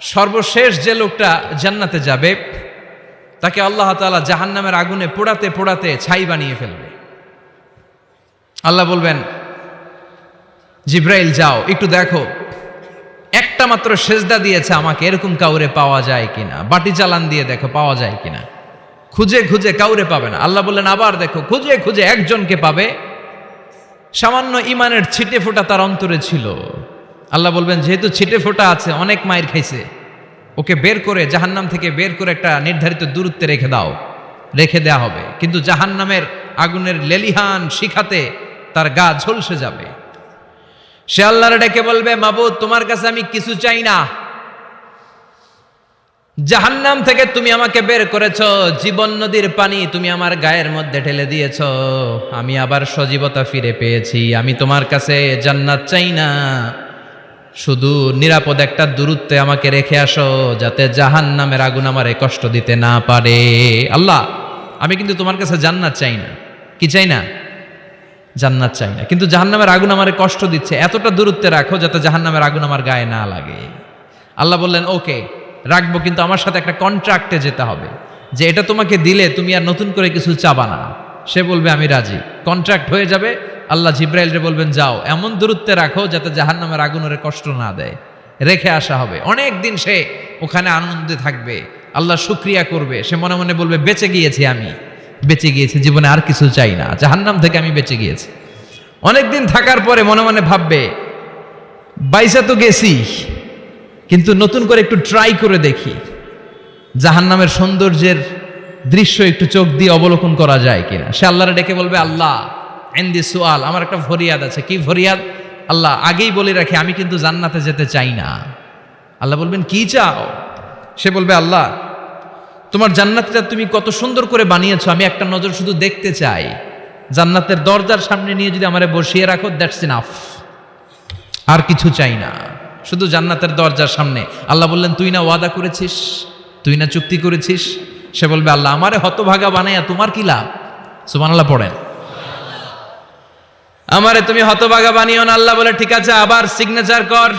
সর্বশেষ যে লোকটা জান্নাতে যাবে তাকে আল্লাহ তাআলা জাহান্নামের আগুনে পোড়াতে পোড়াতে ছাই বানিয়ে ফেলবে। আল্লাহ বলবেন, জিব্রাইল যাও একটু দেখো একটা মাত্র সেজদা দিয়েছে আমাকে, এরকম কাউরে পাওয়া যায় কিনা। বাটি চালান দিয়ে দেখো পাওয়া যায় কিনা। খুঁজে খুঁজে কাউরে পাবে না। আল্লাহ বললেন আবার দেখো, খুঁজে খুঁজে একজনকে পাবে, সামান্য ইমানের ছিটে ফোঁটা তার অন্তরে ছিল। আল্লাহ বলবেন যেহেতু ছিটে ফোঁটা আছে, অনেক মায়ের খাইছে, ওকে বের করে জাহান্নাম থেকে বের করে একটা নির্ধারিত দূরত্বে রেখে দাও। রেখে দেয়া হবে, কিন্তু জাহান্নামের আগুনের লেলিহান শিখাতে তার গা ঝলসে যাবে। সে আল্লাহর ডেকে বলবে, মাবুদ তোমার কাছে আমি কিছু চাই না, জাহান্নাম থেকে তুমি আমাকে বের করেছো, জীবন নদীর পানি তুমি আমার গায়ের মধ্যে ঢেলে দিয়েছো, আমি আবার সজীবতা ফিরে পেয়েছি। আমি তোমার কাছে জান্নাত চাই না, শুধু নিরাপদ একটা দূরত্বে আমাকে রেখে আসো, যাতে জাহান্নামের আগুন আমারে কষ্ট দিতে না পারে। আল্লাহ আমি কিন্তু তোমার কাছে জান্নাত চাই না। কি চাই না? জান্নাত চাই না, কিন্তু জাহান্নামের আগুন আমারে কষ্ট দিচ্ছে, এতটা দূরত্বে রাখো যাতে জাহান্নামের আগুন আমার গায়ে না লাগে। আল্লাহ বললেন ওকে রাখবো, কিন্তু আমার সাথে একটা কন্ট্রাক্টে যেতে হবে, যে এটা তোমাকে দিলে তুমি আর নতুন করে কিছু চাবা না। সে বলবে আমি রাজি, কন্ট্রাক্ট হয়ে যাবে। আল্লাহ জিব্রাইলরে বলবেন যাও এমন দূরত্বে রাখো যাতে জাহান্নামের আগুন ওরে কষ্ট না দেয়। রেখে আসা হবে, অনেক দিন সে ওখানে আনন্দে থাকবে, আল্লাহ শুকরিয়া করবে। সে মনে মনে বলবে বেঁচে গিয়েছি, আমি বেঁচে গিয়েছি, জীবনে আর কিছু চাই না, জাহান্নাম থেকে আমি বেঁচে গিয়েছি। অনেকদিন থাকার পরে মনে মনে ভাববে বাইসা তো গেছি, কিন্তু নতুন করে একটু ট্রাই করে দেখি, জাহান্নামের সৌন্দর্যের দৃশ্য একটু চোখ দিয়ে অবলোকন করা যায় কিনা। সে আল্লাহরে ডেকে বলবে, আল্লাহ ইনদি সুআল, আমার একটা ফরিয়াদ আছে। কি ফরিয়াদ? আল্লাহ আগেই বলে রাখি আমি কিন্তু জান্নাতে যেতে চাই না। আল্লাহ বলবেন কি চাও? সে বলবে আল্লাহ তোমার জান্নাতটা তুমি কত সুন্দর করে বানিয়েছো, আমি একটা নজর শুধু দেখতে চাই। জান্নাতের দরজার সামনে নিয়ে যদি আমারে বসিয়ে রাখো, দ্যাটস ইনাফ, আর কিছু চাই না, শুধু জান্নাতের দরজার সামনে। আল্লাহ বললেন তুই না ওয়াদা করেছিস, তুই না চুক্তি করেছিস। সে বলবে আল্লাহ আমারে হতভাগা বানাইয়া তোমার কি লাভ? সুবহানাল্লাহ পড়েন। আমারে তুমি হতভাগা বানিও না। আল্লাহ বলে ঠিক আছে, আবার সিগনেচার কর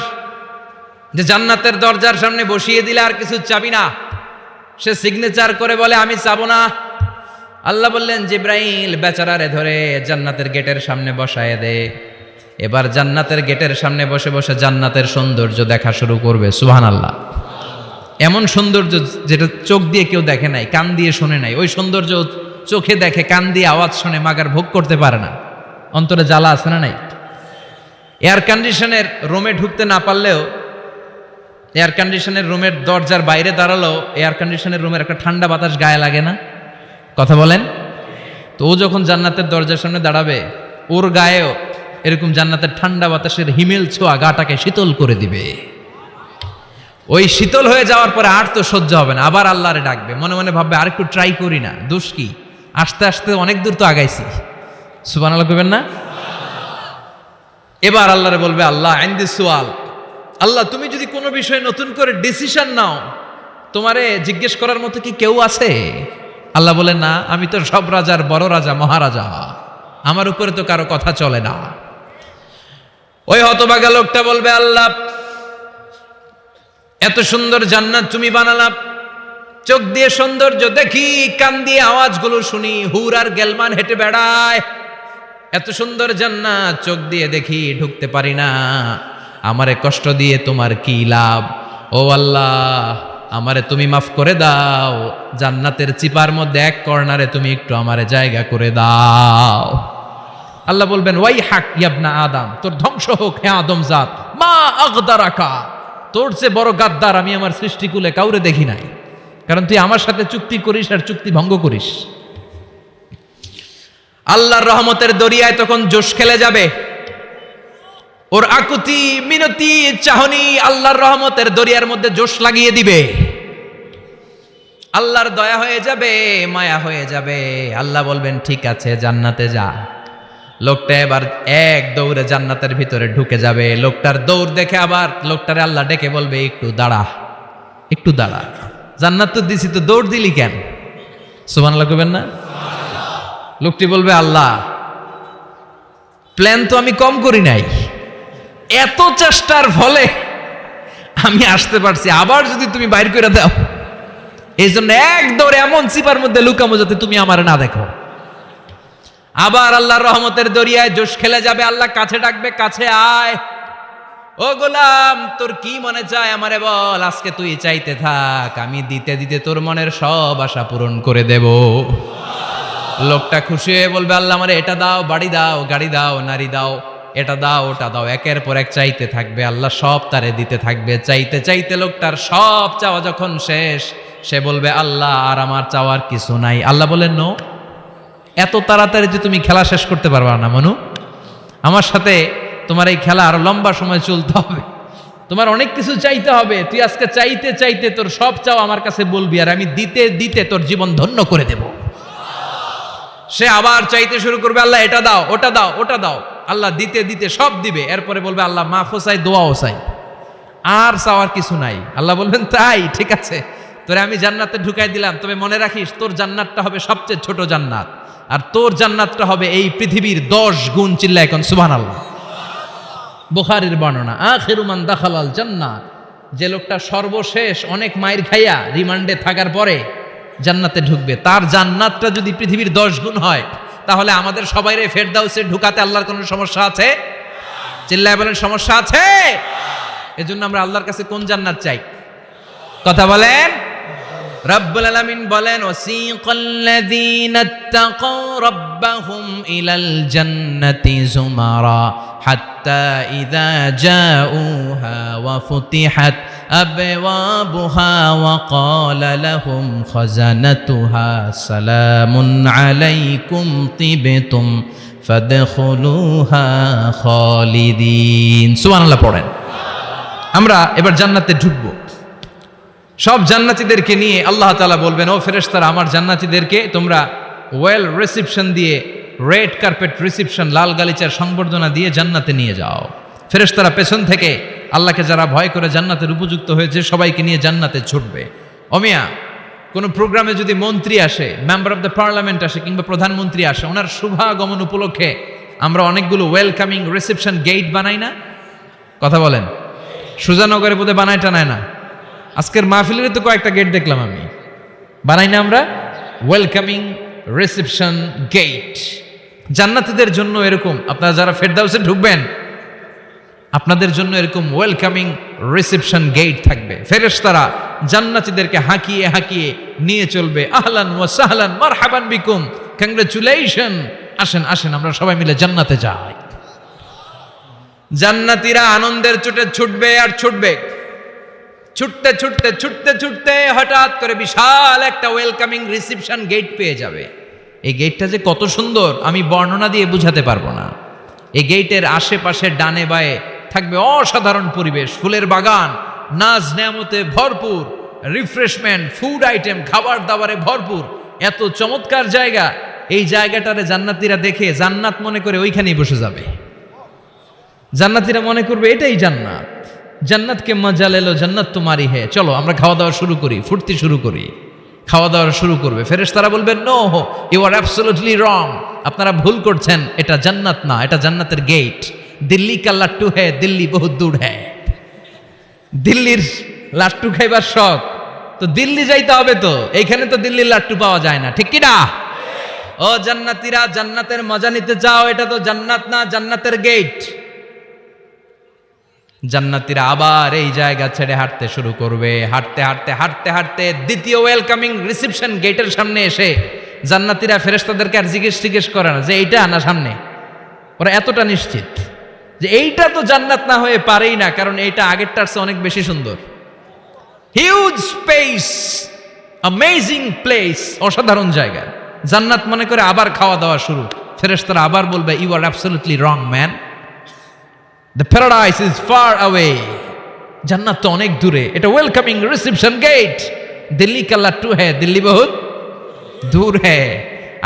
যে জান্নাতের দরজার সামনে বসিয়ে দিলে আর কিছু চাবি না। সে সিগনেচার করে বলে আমি চাবো না। আল্লাহ বললেন জিব্রাইল বেচারারে ধরে জান্নাতের গেটের সামনে বসায় দে। এবার জান্নাতের গেটের সামনে বসে বসে জান্নাতের সৌন্দর্য দেখা শুরু করবে। সুবহানাল্লাহ। এমন সৌন্দর্য যেটা চোখ দিয়ে কেউ দেখে নাই, কান দিয়ে শোনে নাই। ওই সৌন্দর্য চোখে দেখে, কান দিয়ে আওয়াজ শুনে, মাগার ভোগ করতে পারে না। অন্তরে জ্বালা আছে না নাই? এয়ার কন্ডিশনের রুমে ঢুকতে না পারলেও, এয়ার কন্ডিশনের রুমের দরজার বাইরে দাঁড়ালো, এয়ার কন্ডিশনের রুমের একটা ঠান্ডা বাতাস গায়ে লাগে না? কথা বলেন তো। ও যখন জান্নাতের দরজার সামনে দাঁড়াবে, ওর গায়েও এরকম জান্নাতের ঠান্ডা বাতাসের হিমেল ছোঁয়া গাটাকে শীতল করে দিবে। ওই শীতল হয়ে যাওয়ার পরে আর তো সহ্য হবে না, আবার আল্লাহরে ডাকবে। মনে মনে ভাববে আর একটু ট্রাই করি না, দোষ কি, আস্তে আস্তে অনেক দূর তো আগাইছি। সুবহানাল্লাহ কইবেন না? এবার আল্লাহরে বলবে আল্লাহ ইনদি সুআল, আল্লাহ তুমি যদি কোনো বিষয়ে নতুন করে ডিসিশন নাও, তোমারে জিজ্ঞেস করার মতো কি কেউ আছে? আল্লাহ বলে না, আমি তো সব রাজার বড় রাজা, মহারাজা, আমার উপরে তো কারো কথা চলে না। ওই হতভাগা লোকটা বলবে আল্লাহ এত সুন্দর জান্নাত তুমি বানালা, চোখ দিয়ে সৌন্দর্য দেখি, কান দিয়ে আওয়াজগুলো শুনি, হুর আর গেলমান হেঁটে বেড়ায়, এত সুন্দর জান্নাত চোখ দিয়ে দেখি, ঢুকতে পারি না, আমারে কষ্ট দিয়ে তোমার কি লাভ? ও আল্লাহ আমারে তুমি মাফ করে দাও, জান্নাতের চিপার মধ্যে এক কর্নারে তুমি একটু আমারে জায়গা করে দাও। আল্লাহ বলবেন ওয়াই হাক ইয়াবনা আদম, তোর ধ্বংস হোক হে আদম জাত, মা আগদারাকা, তোর চেয়ে বড় গাদ্দার আমি আমার সৃষ্টিকুলে কাউরে দেখি নাই, কারণ তুই আমার সাথে চুক্তি করিস আর চুক্তি ভঙ্গ করিস। আল্লাহর রহমতের দরিয়ায় তখন জোশ খেলে যাবে, ওর আকুতি মিনতি চাহনি আল্লাহর রহমতের দরিয়ার মধ্যে জোশ লাগিয়ে দিবে। আল্লাহর দয়া হয়ে যাবে, মায়া হয়ে যাবে। আল্লাহ বলবেন ঠিক আছে জান্নাতে যা। লোকটা এবার এক দৌড়ে জান্নাতের ভিতরে ঢুকে যাবে। লোকটার দৌড় দেখে আবার লোকটারে আল্লাহ ডেকে বলবে একটু দাঁড়া, একটু দাঁড়া, জান্নাত তো দিছি, তো দৌড় দিলি কেন? সুবহানাল্লাহ কইবেন না? লোকটি বলবে আল্লাহ প্ল্যান তো আমি কম করি নাই, এত চেষ্টার ফলে আমি আসতে পারছি, আবার যদি তুমি বাইর করে দাও, এই জন্য এক দৌড়ে এমন চিপার মধ্যে লুকামো যাতে তুমি আমার না দেখো। আবার আল্লাহর রহমতের দরিয়ায় জোশ খেলে যাবে, আল্লাহ কাছে ডাকবে, কাছে আয়, ও গোলাম তোর কি মনে চায় আমারে বল, আজকে তুই চাইতে থাক, আমি দিতে দিতে তোর মনের সব আশা পূরণ করে দেব। লোকটা খুশি হয়ে বলবে, আল্লাহ আমারে এটা দাও, বাড়ি দাও, গাড়ি দাও, নারী দাও, এটা দাও, ওটা দাও, একের পর এক চাইতে থাকবে, আল্লাহ সব তারে দিতে থাকবে। চাইতে চাইতে লোকটার সব চাওয়া যখন শেষ, সে বলবে, আল্লাহ আর আমার চাওয়ার কিছু নাই। আল্লাহ বলেন, নো, এত তাড়াতাড়ি যে তুমি খেলা শেষ করতে পারবা না মনু, আমার সাথে তোমার এই খেলা আরো লম্বা সময় চলতে হবে, তোমার অনেক কিছু চাইতে হবে। তুই আজকে চাইতে চাইতে তোর সব চাও আমার কাছে বলবি, আর আমি দিতে দিতে তোর জীবন ধন্য করে দেব। সে আবার চাইতে শুরু করবে, আল্লাহ এটা দাও, ওটা দাও, ওটা দাও, আল্লাহ দিতে দিতে সব দিবে। এরপরে বলবে, আল্লাহ মাফও চাই, দোয়াও চাই, আর চাওয়ার কিছু নাই। আল্লাহ বলবেন, তাই ঠিক আছে, তোরে আমি জান্নাতে ঢুকাই দিলাম, তবে মনে রাখিস তোর জান্নাতটা হবে সবচেয়ে ছোট জান্নাত, আর তোর জান্নাতটা হবে এই পৃথিবীর 10 গুণ। চিল্লায় এখন সুবহানাল্লাহ। বুখারীর বর্ণনা, আখিরু মান দাখালাল জান্নাহ, যে লোকটা সর্বশেষ অনেক মাইর খাইয়া রিমান্ডে থাকার পরে জান্নাতে ঢুকবে, তার জান্নাতটা যদি পৃথিবীর 10 গুণ হয়, তাহলে আমাদের সবাইরে ফেরদাউসে ঢুকাতে আল্লাহর কোনো সমস্যা আছে? চিল্লায় বলেন, সমস্যা আছে? এজন্য আমরা আল্লাহর কাছে কোন জান্নাত চাই? কথা বলেন। রব্বুল আলামিন বলেন, ওয়াসিকাল্লাযীনা ইত্তাকাউ রাব্বাহুম ইলাল জান্নাতি যুমারা হাত্তা ইযা জাউহা ওয়া ফুতিহাত আবওয়াবুহা ওয়া ক্বালা লাহুম খাজানাতুহা সালামুন আলাইকুম তিবতুম ফাদখুলুহা খালিদিন। সুবহানাল্লাহ পড়েন। আমরা এবার জান্নাতে ঢুকবো। সব জান্নাতীদেরকে নিয়ে আল্লাহ তাআলা বলবেন, ও ফেরেশতারা, আমার জান্নাতীদেরকে তোমরা ওয়েল রিসেপশন দিয়ে, রেড কার্পেট রিসেপশন, লাল গালিচার সংবর্ধনা দিয়ে জান্নাতে নিয়ে যাও। ফেরেশতারা পেছন থেকে আল্লাহকে যারা ভয় করে জান্নাতের উপযুক্ত হয়েছে সবাইকে নিয়ে জান্নাতে ছুটবে। অমিয়া, কোনো প্রোগ্রামে যদি মন্ত্রী আসে, মেম্বার অফ দ্য পার্লামেন্ট আসে, কিংবা প্রধানমন্ত্রী আসে, ওনার শুভাগমন উপলক্ষে আমরা অনেকগুলো ওয়েলকামিং রিসেপশন গেট বানাই না? কথা বলেন। সুজানগরে বোধহয় বানায় টানায় না? আজকের মাহফিলের তো কয়েকটা গেট দেখলাম আমি, বানাই না আমরা? Welcoming reception gate. জান্নাতীদের জন্য এরকম, আপনারা যারা ফেরদাউসে ঢুকবেন আপনাদের জন্য এরকম ওয়েলকামিং রিসেপশন গেট থাকবে। ফেরেশতারা জান্নাতীদেরকে হাঁকিয়ে হাঁকিয়ে নিয়ে চলবে, আহলান ওয়া সাহলান মারহাবান বিকুম, কংগ্রাচুলেশন, আসেন আসেন আমরা সবাই মিলে জান্নাতে যাই। জান্নাতীরা আনন্দের চোটে ছুটবে আর ছুটবে। ছুটতে ছুটতে ছুটতে ছুটতে হঠাৎ করে বিশাল একটা ওয়েলকামিং রিসেপশন গেট পেয়ে যাবে। এই গেটটা যে কত সুন্দর আমি বর্ণনা দিয়ে বুঝাতে পারবো না। এই গেটের আশেপাশে ডানে বায়ে থাকবে অসাধারণ পরিবেশ, ফুলের বাগান, নাজ নেয়ামতে ভরপুর, রিফ্রেশমেন্ট, ফুড আইটেম, খাবার দাবারে ভরপুর, এত চমৎকার জায়গা। এই জায়গাটারে জান্নাতীরা দেখে জান্নাত মনে করে ওইখানেই বসে যাবে। জান্নাতীরা মনে করবে এটাই জান্নাত, জান্নাতকে মজা লেলো, জান্নাত তোমারই হে, চলো আমরা খাওয়া দাওয়া শুরু করি, ফুর্তি শুরু করি। খাওয়া দাওয়া শুরু করবে। ফেরেশতারা বলবেন, no, you are absolutely wrong, আপনারা ভুল করছেন, এটা জান্নাত না, এটা জান্নাতের গেট। দিল্লি কা লাট্টু হে, দিল্লি বহুত দূর হে। দিল্লির লাট্টু খাইবার শখ, তো দিল্লি যাইতে হবে, তো এইখানে তো দিল্লির লাট্টু পাওয়া যায় না, ঠিক কি না? ও জান্নাতীরা, জান্নাতের মজা নিতে চাও? এটা তো জান্নাত না, জান্নাতের গেট। জান্নাতীরা আবার এই জায়গা ছেড়ে হাঁটতে শুরু করবে। হাঁটতে হাঁটতে হাঁটতে হাঁটতে দ্বিতীয় ওয়েলকামিং রিসেপশন গেটের সামনে এসে জান্নাতীরা ফেরেশতাদেরকে আর জিজ্ঞেস করে না যে এইটা না সামনে, ওরা এতটা নিশ্চিত যে এইটা তো জান্নাত না হয়ে পারেই না, কারণ এইটা আগেরটার চেয়ে অনেক বেশি সুন্দর। হিউজ স্পেস, অ্যামেজিং প্লেস, অসাধারণ জায়গা। জান্নাত মনে করে আবার খাওয়া দাওয়া শুরু। ফেরেশতারা আবার বলবে, you are absolutely wrong man, the paradise is far away, জান্নাত তো অনেক দূরে, এটা ওয়েলকামিং রিসেপশন গেট। দিল্লি কা লাট্টু হে, দিল্লি বহুত দূর হে।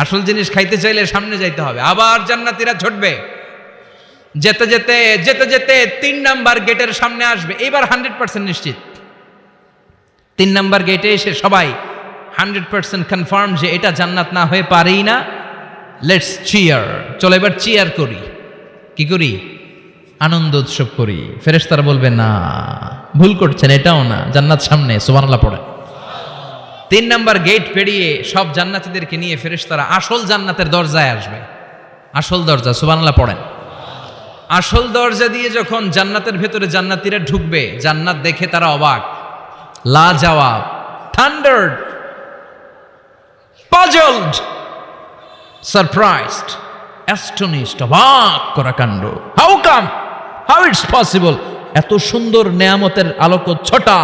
আসল জিনিস খাইতে চাইলে সামনে যাইতে হবে। আবার জান্নাতীরা ছুটবে। যেতে যেতে যেতে যেতে 3 নাম্বার গেটের সামনে আসবে। এবার 100% নিশ্চিত। 3 নাম্বার গেটে এসে সবাই 100% কনফার্ম যে এটা জান্নাত না হয়ে পারেই না। লেটস চিয়ার, চলো এবার চিয়ার করি। কি করি? আনন্দ উৎসব করি। ফেরেশতারা বলবে না, ভুল করছেন, এটাও না, জান্নাত সামনে, সুবহানাল্লাহ পড়েন। 3 নাম্বার গেট পেরিয়ে সব জান্নাতীদেরকে নিয়ে ফেরেশতারা আসল জান্নাতের দরজায় আসবে। আসল দরজা, সুবহানাল্লাহ পড়েন। আসল দরজা দিয়ে যখন জান্নাতের ভেতরে জান্নাতীরা ঢুকবে, জান্নাত দেখে তারা অবাক, লাজবাব, থান্ডার্ড, পাজলড, সারপ্রাইজড, অ্যাস্টনিশড, অবাক করা কাণ্ড। How come, how it's possible, এত সুন্দর নেয়ামতের আলোকচ্ছটা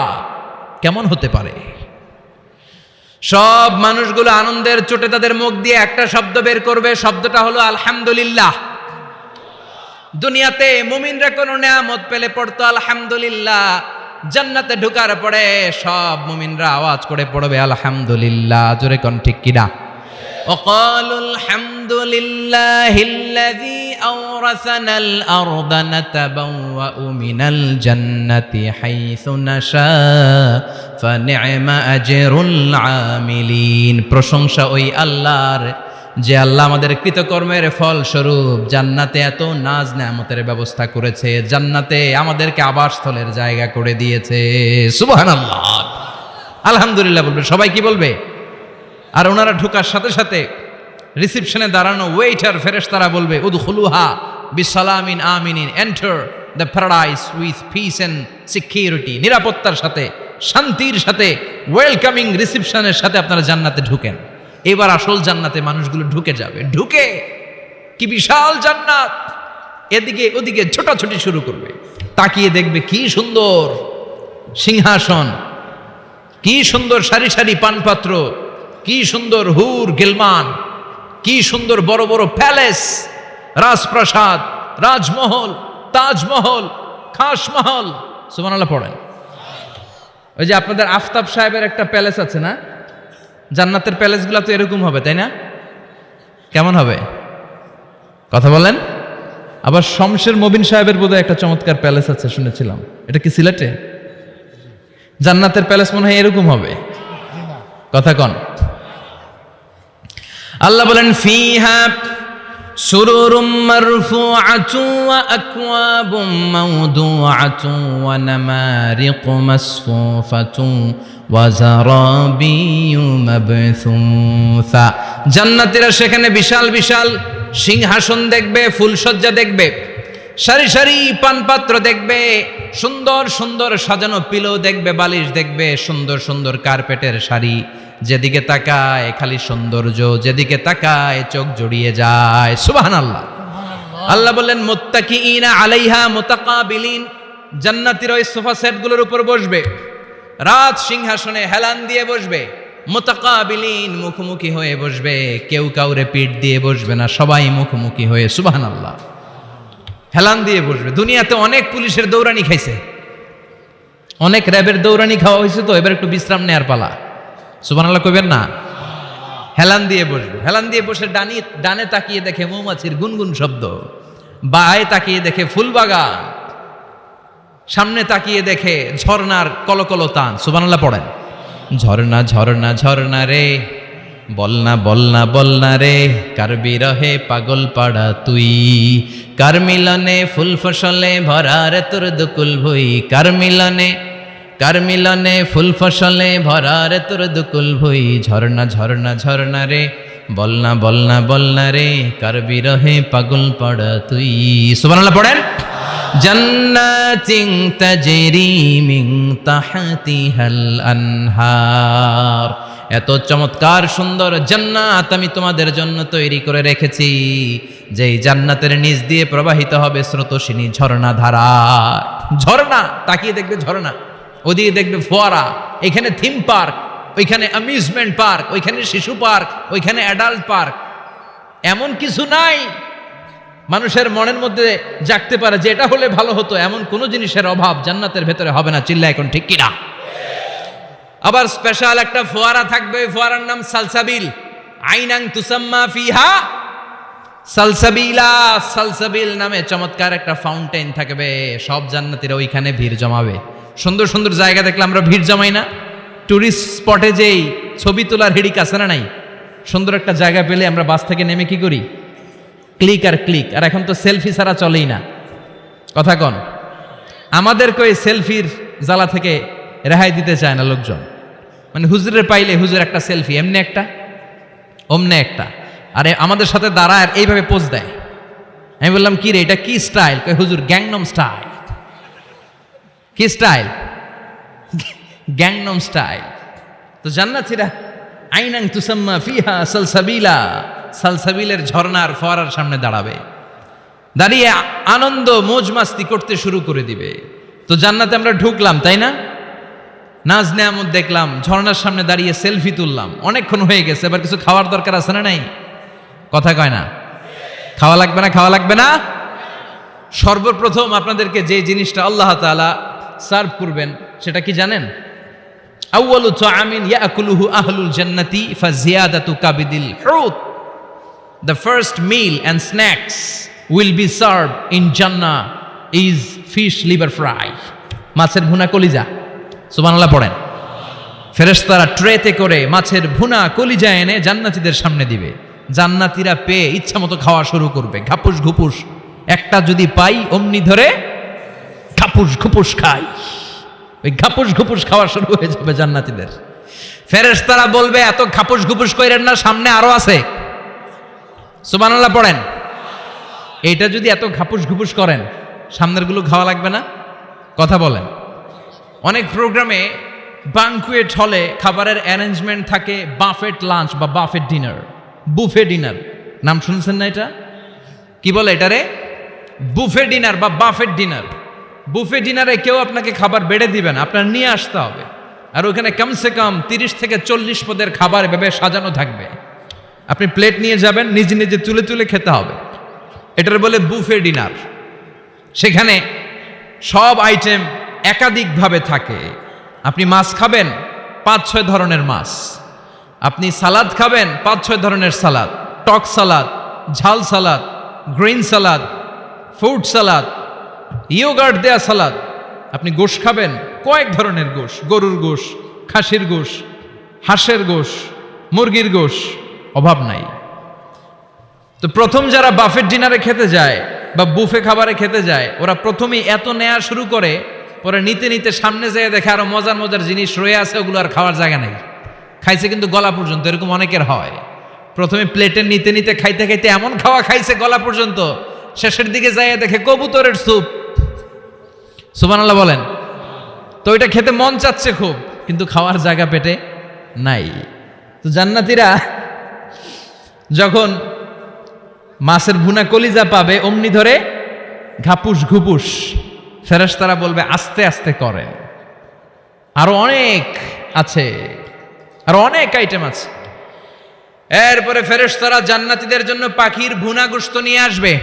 কেমন হতে পারে? সব মানুষগুলো আনন্দের চোটে তাদের মুখ দিয়ে একটা শব্দ বের করবে, শব্দটা হলো আলহামদুলিল্লাহ। দুনিয়াতে মুমিনরা কোনো নেয়ামত পেলে পড়তো আলহামদুলিল্লাহ, জান্নাতে ঢোকার পরে সব মুমিনরা আওয়াজ করে পড়বে আলহামদুলিল্লাহ। জোরে কোন ঠিক কিনা? وقالوا الحمد لله الذي أورثنا الأرض نتبوأ من الجنة حيث نشاء فنعم أجر العاملين। প্রশংসা ওই আল্লাহর, যে আল্লাহ আমাদের কৃতকর্মের ফল স্বরূপ জান্নাতে এত নাজ নেয়ামতের ব্যবস্থা করেছে, জান্নাতে আমাদেরকে আবাসস্থলের জায়গা করে দিয়েছে। সুবহানাল্লাহ, আলহামদুলিল্লাহ বলবে। সবাই কি বলবে? আর ওনারা ঢোকার সাথে সাথে রিসেপশনে দাঁড়ানো ওয়েটার ফেরেশতারা বলবে উদখুলুহা বিসালামিন আমিনিন, enter the paradise with peace and security. নিরাপত্তার সাথে, শান্তির সাথে, ওয়েলকামিং রিসেপশনের সাথে আপনারা জান্নাতে ঢুকেন। এবার আসল জান্নাতে মানুষগুলো ঢুকে যাবে। ঢুকে কি বিশাল জান্নাত, এদিকে ওদিকে ছোটাছুটি শুরু করবে। তাকিয়ে দেখবে কি সুন্দর সিংহাসন, কি সুন্দর সারি সারি পানপাত্র, কি সুন্দর হুর গিলমান, কি সুন্দর বড় বড় প্যালেস, রাজপ্রাসাদ, রাজমহল, তাজমহল, খাসমহল। সুবহানাল্লাহ পড়েন। ওই যে আপনাদের আফতাব সাহেবের একটা প্যালেস আছে না, জান্নাতের প্যালেসগুলো তো এরকম হবে, তাই না? কেমন হবে কথা বলেন? আবার শমশের মবিন সাহেবের বোধহয় একটা চমৎকার প্যালেস আছে শুনেছিলাম, এটা কি সিলেটে? জান্নাতের প্যালেস মনে হয় এরকম হবে, কথা কন। আল্লাহ বলেন ফিহা সুরুরুম মারফুআতুন ওয়া আকওয়াবুম মাওদুআতুন ওয়া নামারিকু মাসফুফাতুন ওয়া যারাবিয়্যু মাবথুসা। জান্নাতীরা সেখানে বিশাল বিশাল সিংহাসন দেখবে, ফুলসজ্জা দেখবে, সারি সারি পানপাত্র দেখবে, সুন্দর সুন্দর সাজানো পিলো দেখবে, বালিশ দেখবে, সুন্দর সুন্দর কার্পেটের শাড়ি। যেদিকে তাকায় খালি সৌন্দর্য, যেদিকে তাকায় চোখ জড়িয়ে যায়। সুবহানাল্লাহ। আল্লাহ বললেন মুত্তাকিইনা আলাইহা মুতাকাবিলিন, জান্নাতীরা ওই সোফা সেটগুলোর উপর বসবে, রাজ সিংহাসনে হেলান দিয়ে বসবে, মুতাকাবিলিন মুখোমুখি হয়ে বসবে, কেউ কাউরে পিঠ দিয়ে বসবে না, সবাই মুখোমুখি হয়ে। সুবহানাল্লাহ, হেলান দিয়ে বসবে। দুনিয়াতে অনেক পুলিশের দৌড়ানি খাইছে, অনেক র্যাবের দৌড়ানি খাওয়া হয়েছে, তো এবার একটু বিশ্রাম নেয়ার পালা। সুবহানাল্লাহ কইবেন না? হেলান দিয়ে বসবে। হেলান দিয়ে বসে ডানে তাকিয়ে দেখে মৌমাছির গুনগুন শব্দ, বায়ে তাকিয়ে দেখে ফুলবাগান, সামনে তাকিয়ে দেখে ঝর্ণার কলকল তান। সুবহানাল্লাহ পড়েন। ঝর্ণা ঝর্ণা ঝর্ণা রে, বলনা বলনা বলনা রে, কার বিরহে পাগল পাড়া তুই, কার মিলনে ফুল ফসলে ভরা রে তোর দুকুল ভুই, কার মিলনে ফুল ফসলে ভরা রে তোর দুকুল ভুই। ঝর্ণা ঝর্ণা ঝর্ণা রে, বলনা বলনা বলনা রে, কার বিরহে পাগল পাড়া তুই। সুবহানাল্লাহ পড়েন। জান্নাতিন তাজরি মিন তাহতিহাল আনহার, এত চমৎকার সুন্দর জান্নাত আমি তোমাদের জন্য তৈরি করে রেখেছি, যেই জান্নাতের নিচ দিয়ে প্রবাহিত হবে স্রোতস্বিনী ঝর্ণা ধারা। ঝর্ণা, তাকিয়ে দেখবে ঝর্ণা, ওদিকে দেখবে ফোয়ারা, এখানে থিম পার্ক, ওইখানে অ্যামিউজমেন্ট পার্ক, ওইখানে শিশু পার্ক, ওইখানে অ্যাডাল্ট পার্ক। এমন কিছু নাই মানুষের মনের মধ্যে জাগতে পারে যে এটা হলে ভালো হতো, এমন কোনো জিনিসের অভাব জান্নাতের ভেতরে হবে না। চিল্লা এখন ঠিক কিনা? আবার স্পেশাল একটা ফোয়ারা থাকবে, ফোয়ারার নাম সালসাবিল। আইনাং তুসাম্মা ফিহা সালসাবিলা, সালসাবিল নামে চমৎকার একটা ফাউন্টেন থাকবে। সব জান্নাতীরা ওইখানে ভিড় জমাবে। সুন্দর সুন্দর জায়গা দেখলে আমরা ভিড় জমাই না? টুরিস্ট স্পটে যেই ছবি তোলার হিড়িক আছে না নাই? সুন্দর একটা জায়গা পেলে আমরা বাস থেকে নেমে কি করি? ক্লিক আর ক্লিক। আর এখন তো সেলফি ছাড়া চলেই না। কথা কন। আমাদেরকে ওই সেলফির জ্বালা থেকে রেহাই দিতে চায় না লোকজন। মানে হুজুরের পাইলে হুজুর একটা সেলফি, এমনি একটা অমনে একটা, আরে আমাদের সাথে দাঁড়ায় আর এইভাবে পোজ দেয়। আমি বললাম কি রে এটা কি স্টাইল? কই হুজুর গ্যাংনম স্টাইল। কি স্টাইল? Gangnam style. তো জান্নাতীরা আইনাং তুসাম্মা ফিহা সালসাবিলা, সালসাবিলের ঝর্ণার ফোয়ারার সামনে দাঁড়াবে, দাঁড়িয়ে আনন্দ মौज মাস্তি করতে শুরু করে দিবে। তো জান্নাতে আমরা ঢুকলাম, তাই না? নাজ নেয়ামত দেখলাম, ঝর্ণার সামনে দাঁড়িয়ে সেলফি তুললাম, অনেকক্ষণ হয়ে গেছে, এবার কিছু খাওয়ার দরকার আছে না নাই? কথা কয় না? খাওয়া লাগবে না? খাওয়া লাগবে না? সর্বপ্রথম আপনাদেরকে যে জিনিসটা আল্লাহ তাআলা সার্ভ করবেন সেটা কি জানেন? আউয়ালু তাআমিন ইয়াকুলুহু আহলুল জান্নাতি ফাজিয়াদাতু কাবিদিল হুত। The first meal and snacks will be served in Jannah is fish liver fry. মাছের ভুনা কলিজা। সুবহানাল্লাহ পড়েন। ফেরেশতারা ট্রেতে করে মাছের ভুনা কলিজা এনে জান্নাতীদের সামনে দিবে। জান্নাতীরা পেয়ে ইচ্ছা মতো খাওয়া শুরু করবে, ঘাপুস ঘুপুস। একটা যদি পাই অমনি ধরে ঘাপুস ঘুপুস খাই। ওই ঘাপুস ঘুপুস খাওয়া শুরু হয়ে যাবে জান্নাতীদের। ফেরেশতারা বলবে এত ঘাপুস ঘুপুস কইরেন না, সামনে আরো আছে। সুবহানাল্লাহ পড়েন। এইটা যদি এত ঘাপুস ঘুপুস করেন, সামনের গুলো খাওয়া লাগবে না? কথা বলেন। অনেক প্রোগ্রামে বাঙ্কুয়েট হলে খাবারের অ্যারেঞ্জমেন্ট থাকে বাফেট লাঞ্চ বা বাফেট ডিনার, বুফে ডিনার। নাম শুনছেন না এটা? কি বলে এটারে? বুফে ডিনার বা বাফেট ডিনার। বুফে ডিনারে কেউ আপনাকে খাবার বেড়ে দিবেন, আপনার নিয়ে আসতে হবে। আর ওখানে কমসে কম 30 থেকে 40 পদের খাবার এভাবে সাজানো থাকবে। আপনি প্লেট নিয়ে যাবেন, নিজে নিজে তুলে তুলে খেতে হবে। এটার বলে বুফে ডিনার। সেখানে সব আইটেম একাধিকভাবে থাকে। আপনি মাছ খাবেন, 5-6 ধরনের মাছ। আপনি সালাদ খাবেন, 5-6 ধরনের সালাদ, টক সালাদ, ঝাল salad, green salad, fruit salad, yogurt দেয়া সালাদ। আপনি গোশ খাবেন, কয়েক ধরনের গোশ, গরুর গোশ, খাসির গোশ, হাঁসের গোশ, মুরগির গোশ, অভাব নাই। তো প্রথম যারা বাফেট ডিনারে খেতে যায় বা বুফে খাবারে খেতে যায়, ওরা প্রথমেই এত নেয়া শুরু করে, পরে নিতে নিতে সামনে যেয়ে দেখে আরো মজার মজার জিনিস রয়ে আছে, ওগুলো আর খাওয়ার জায়গা নেই। খাইছে কিন্তু গলা পর্যন্ত, এরকম অনেকের হয়। প্রথমে প্লেটে নিতে নিতে খাইতে খাইতে এমন খাওয়া খাইছে গলা পর্যন্ত, শেষের দিকে যাইয়া দেখে কবুতরের স্যুপ। সুবহানাল্লাহ বলেন। তো এটা খেতে মন চাচ্ছে খুব, কিন্তু খাওয়ার জায়গা পেটে নাই। তো জান্নাতীরা যখন মাছের ভুনা কলিজা পাবে, অমনি ধরে ঘাপুস ঘুপুস। ফেরেশতারা বলবে আস্তে আস্তে করেন, আরো অনেক আছে, আরো অনেক আইটেম আছে। এরপরে ফেরেশতারা জান্নাতীদের জন্য পাখির ভুনা গোশত নিয়ে আসবে।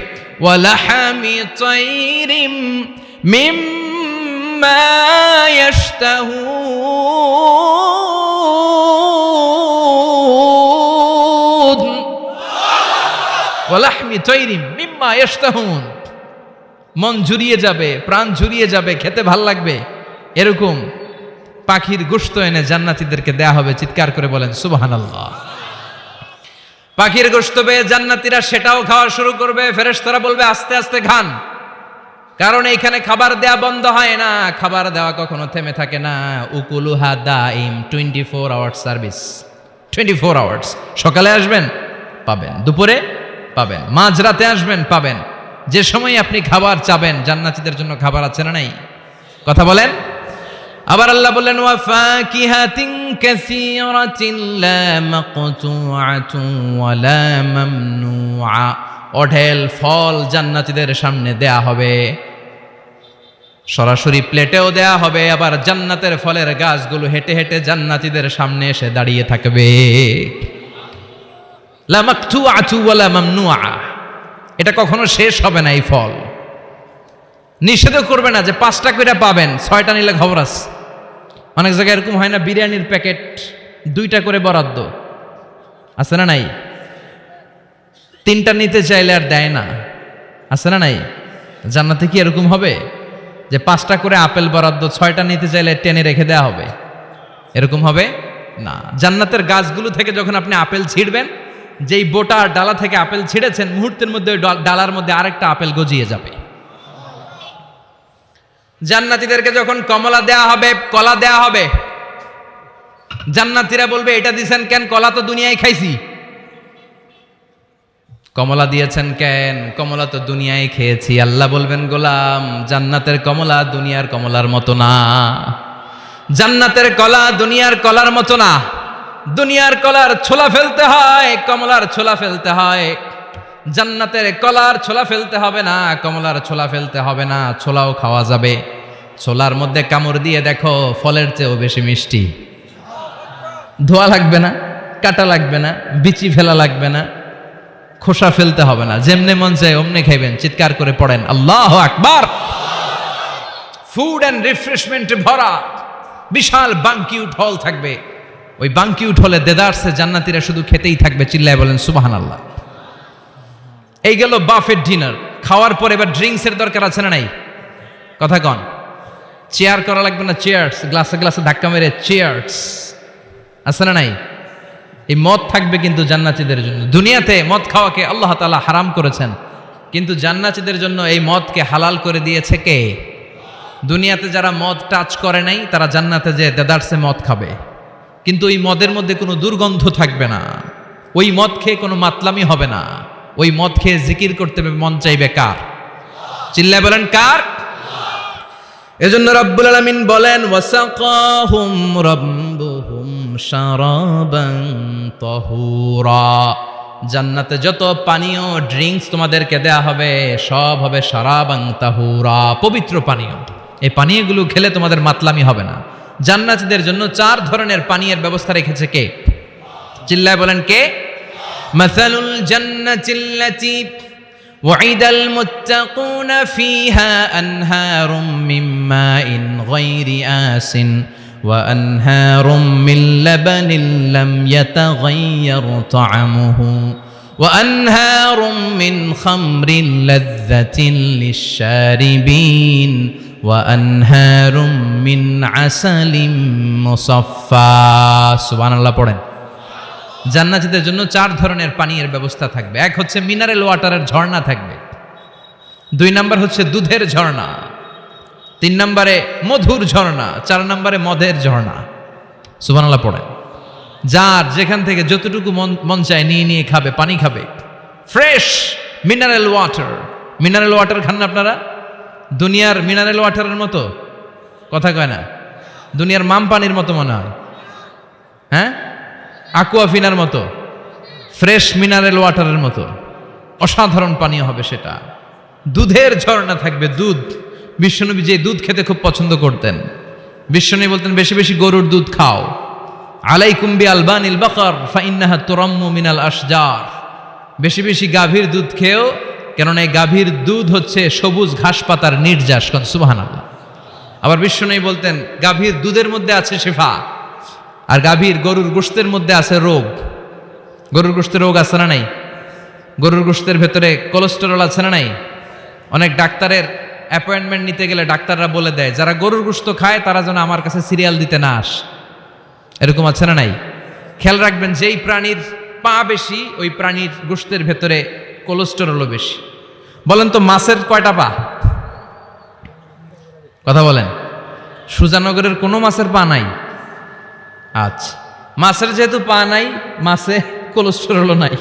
ওয়ালাহামি তাইরিম মিম্মা ইয়াশতাহুন। ওয়ালাহমি তাইরিম মিম্মা ইয়াশতাহুন। মন জুড়িয়ে যাবে, প্রাণ জুড়িয়ে যাবে, খেতে ভাল লাগবে, এরকম পাখির গোশত এনে জান্নাতীদেরকে দেয়া হবে। চিৎকার করে বলেন সুবহানাল্লাহ। পাখির গোশত পেয়ে জান্নাতীরা সেটাও খাওয়া শুরু করবে। ফেরেশতারা বলবে আস্তে আস্তে খান, কারণ এইখানে খাবার দেয়া বন্ধ হয় না, খাবার দেওয়া কখনো থেমে থাকে না। উকুলুহা দাইম, 24 আওয়ার্স সার্ভিস, 24 আওয়ার্স। সকালে আসবেন পাবেন, দুপুরে পাবেন, মাঝরাতে আসবেন পাবেন। যে সময় আপনি খাবার চাবেন, জান্নাতীদের জন্য খাবার আছে না নাই? কথা বলেন। আবার আল্লাহ বললেন ওয়া ফাকিহাতিন কাসীরাতিন লা মাকতুআতুন ওয়া লা মামনুআ। অঢেল ফল জান্নাতীদের সামনে দেয়া হবে, সরাসরি প্লেটেও দেয়া হবে। আবার জান্নাতের ফলের গাছগুলো হেঁটে হেঁটে জান্নাতীদের সামনে এসে দাঁড়িয়ে থাকবে। লা মাকতুআতু ওয়া লা মামনুআ। এটা কখনো শেষ হবে না। এই ফল নিষেধও করবে না যে 5টা করে পাবেন, 6টা নিলে খবর আছে। অনেক জায়গায় এরকম হয় না, বিরিয়ানির প্যাকেট 2টা করে বরাদ্দ আছে না নাই? 3টা নিতে চাইলে আর দেয় না, আছে না নাই? জান্নাতে কি এরকম হবে যে 5টা করে আপেল বরাদ্দ, 6টা নিতে চাইলে টেনে রেখে দেওয়া হবে? এরকম হবে না। জান্নাতের গাছগুলো থেকে যখন আপনি আপেল ছিঁড়বেন, যেই বোটা ডালা থেকে আপেল ছিঁড়েছেন, মুহূর্তের মধ্যে ডালার মধ্যে আরেকটা আপেল গজিয়ে যাবে। জান্নাতীদেরকে যখন কমলা দেয়া হবে, কলা দেয়া হবে, জান্নাতীরা বলবে এটা দিয়েছেন কেন? কলা তো দুনিয়ায় খাইছি। কমলা দিয়েছেন কেন? কমলা তো দুনিয়ায় খেয়েছি। আল্লাহ বলবেন, গোলাম, জান্নাতের কমলা দুনিয়ার কমলার মতো না। জান্নাতের কলা দুনিয়ার কলার মতো না। দুনিয়ার কলার ছোলা ফেলতে হয়, কমলার ছোলা ফেলতে হয়। জান্নাতের কলার ছোলা ফেলতে হবে না, কমলার ছোলা ফেলতে হবে না, ছোলাও খাওয়া যাবে। ছোলার মধ্যে কামড় দিয়ে দেখো, ফলের চেয়েও বেশি মিষ্টি। ধোয়া লাগবে না, কাটা লাগবে না, বিচি ফেলা লাগবে না, খোসা ফেলতে হবে না। যেমনে মন চায় অমনে খাইবেন। চিৎকার করে পড়েন আল্লাহু আকবার। ফুড অ্যান্ড রিফ্রেশমেন্টে ভরা বিশাল বানকিউট হল থাকবে। ওই বানকিউট হলে দেদারসে জান্নাতীরা শুধু খেতেই থাকবে। চিল্লায় বলেন সুবহানাল্লাহ। এই গেল বাফেট ডিনার। খাওয়ার পর এবার ড্রিঙ্কসের দরকার আছে না নাই? কথা কন। চেয়ার করা লাগবে না, চেয়ার্স, গ্লাসে গ্লাসে ধাক্কা মেরে চেয়ার্স, আছে না নাই? এই মদ থাকবে কিন্তু জান্নাতীদের জন্য। দুনিয়াতে মদ খাওয়াকে আল্লাহ তাআলা হারাম করেছেন, কিন্তু জান্নাতীদের জন্য এই মদকে হালাল করে দিয়েছে কে? দুনিয়াতে যারা মদ টাচ করে নাই তারা জান্নাতে যে দেদারসে মদ খাবে, কিন্তু ওই মদের মধ্যে কোনো দুর্গন্ধ থাকবে না। ওই মদ খেয়ে কোনো মাতলামি হবে না। ওই মদ খেয়ে জিকির করতে মন চাইবে কার? চিল্লায় বলেন কার? এজন্য রব্বুল আলামিন বলেন, ওয়াসাকাহুম রাব্বুহুম শারাবান তাহুরা। জান্নাতে যত পানীয় ড্রিঙ্কস তোমাদেরকে দেয়া হবে সব হবে শারাবান তাহুরা, পবিত্র পানীয়। এই পানীয়গুলো খেলে তোমাদের মাতলামি হবে না। জান্নাতীদের জন্য 4 ধরনের পানীয়ের ব্যবস্থা রেখেছে কে? চিল্লায় বলেন কে? মাসালুল জান্নাতিল্লাতী ওয়াইদাল মুত্তাকুনা ফিহা আনহারুম মিন মাইন গায়রি আসিন ওয়া আনহারুম মিন লাবানিন লাম ইয়াতাগায়্যার তা'আমুহু ওয়া আনহারুম মিন খামরিন লাযযাতিন লিশ-শারিবিন ওয়া আনহারুম মিন আসালিম মুসাফফা। সুবহানাল্লাহ পড়েন। জান্নাতীদের জন্য 4 ধরনের পানীয়ের ব্যবস্থা থাকবে। এক হচ্ছে মিনারেল ওয়াটারের ঝর্ণা থাকবে, 2 নাম্বার হচ্ছে দুধের ঝর্ণা, 3 নম্বরে মধুর ঝর্ণা, 4 নম্বরে মদের ঝর্ণা। সুবহানাল্লাহ পড়েন। যার যেখান থেকে যতটুকু মন চায় নিয়ে নিয়ে খাবে, পানি খাবে। Fresh mineral water. Mineral water খান না আপনারা? দুনিয়ার মিনারেল ওয়াটারের মতো? কথা কয় না। দুনিয়ার মাম পানির মতো মনে হয়, হ্যাঁ? আকুয়াফিনার মতো, ফ্রেশ মিনারেল ওয়াটারের মতো অসাধারণ পানীয় হবে সেটা। দুধের ঝর্ণা থাকবে, দুধ। বিশ্বনবী যে দুধ খেতে খুব পছন্দ করতেন। বিশ্বনবী বলতেন, বেশি বেশি গরুর দুধ খাও। আলাইকুম বি আলবানিল বাকার ফাইন্নাহা তুরাম্মু মিনাল আশজার। বেশি বেশি গাভীর দুধ খেও, কেননা এই গাভীর দুধ হচ্ছে সবুজ ঘাস পাতার নির্যাস। সুবহানাল্লাহ। আবার বিশ্বনবী বলতেন, গাভীর দুধের মধ্যে আছে শিফা, আর গাভীর গরুর গোশতের মধ্যে আছে রোগ। গরুর গোশতের রোগ আছে না নাই? গরুর গোশতের ভেতরে কোলেস্টেরল আছে না নাই? অনেক ডাক্তারের অ্যাপয়েন্টমেন্ট নিতে গেলে ডাক্তাররা বলে দেয়, যারা গরুর গোশত খায় তারা যেন আমার কাছে সিরিয়াল দিতে না আস। এরকম আছে না নাই? খেয়াল রাখবেন, যেই প্রাণীর পা বেশি ওই প্রাণীর গোশতের ভেতরে কোলেস্টেরলও বেশি। বলেন তো মাছের কয়টা পা? কথা বলেন। সুজানগরের কোনো মাছের পা নাই। আচ্ছা, মাছের যেহেতু পা নাই, মাছে কোলেস্টেরলও নাই।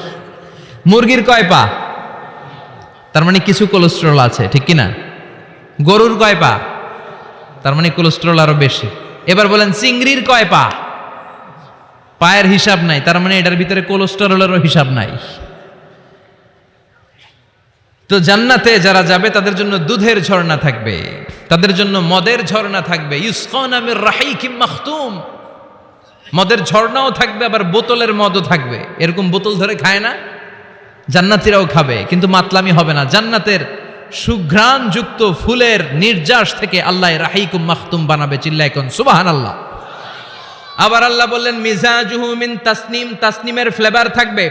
মুরগির কয় পা? তার মানে কিছু কোলেস্টেরল আছে, ঠিক কিনা? গরুর কয় পা? তার মানে কোলেস্টেরল আরো বেশি। এবার বলেন চিংড়ির কয় পা? পায়ের হিসাব নাই, তার মানে এটার ভিতরে কোলেস্টেরলেরও হিসাব নাই। তো জান্নাতে যারা যাবে তাদের জন্য দুধের ঝর্ণা থাকবে, তাদের জন্য মদের ঝর্ণা থাকবে। ইউসকানা মির রাহিকিম মাখতুম। মদের ঝর্ণাও থাকবে, আবার বোতলের মদও থাকবে। এরকম বোতল ধরে খায় না, জান্নাতীরাও খাবে, কিন্তু মাতলামি হবে না। জান্নাতের সুঘ্রাণ যুক্ত ফুলের নির্যাস থেকে আল্লাহ রাহিকুম মাখতুম বানাবে। চিল্লায় কোন সুবহানাল্লাহ। আবার আল্লাহ বললেন, মিজাজুহু মিন তাসনিম। তাসনিমের ফ্লেভার থাকবে।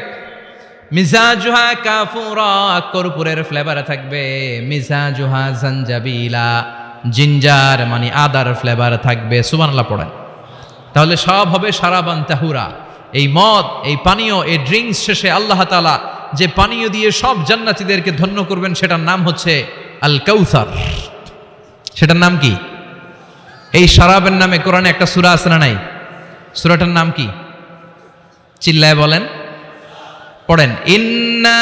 মিজাজুহা কাফুরা, কর্পূরের ফ্লেভার থাকবে। মিজাজুহা জানজাবিলা, জিঞ্জার মানে আদার ফ্লেভার থাকবে। সুবহানাল্লাহ পড়েন। তাহলে সব হবে শারাবান তাহুরা। এই মদ, এই পানীয়, এই ড্রিঙ্কস শেষে আল্লাহ তাআলা যে পানীয় দিয়ে সব জান্নাতীদেরকে ধন্য করবেন সেটার নাম হচ্ছে আল কাউসার। সেটার নাম কি? এই শরাবের নামে কোরআনে একটা সূরা আছে না নাই? সূরাটার নাম কি? চিল্লায় বলেন, পড়েন। ইন্না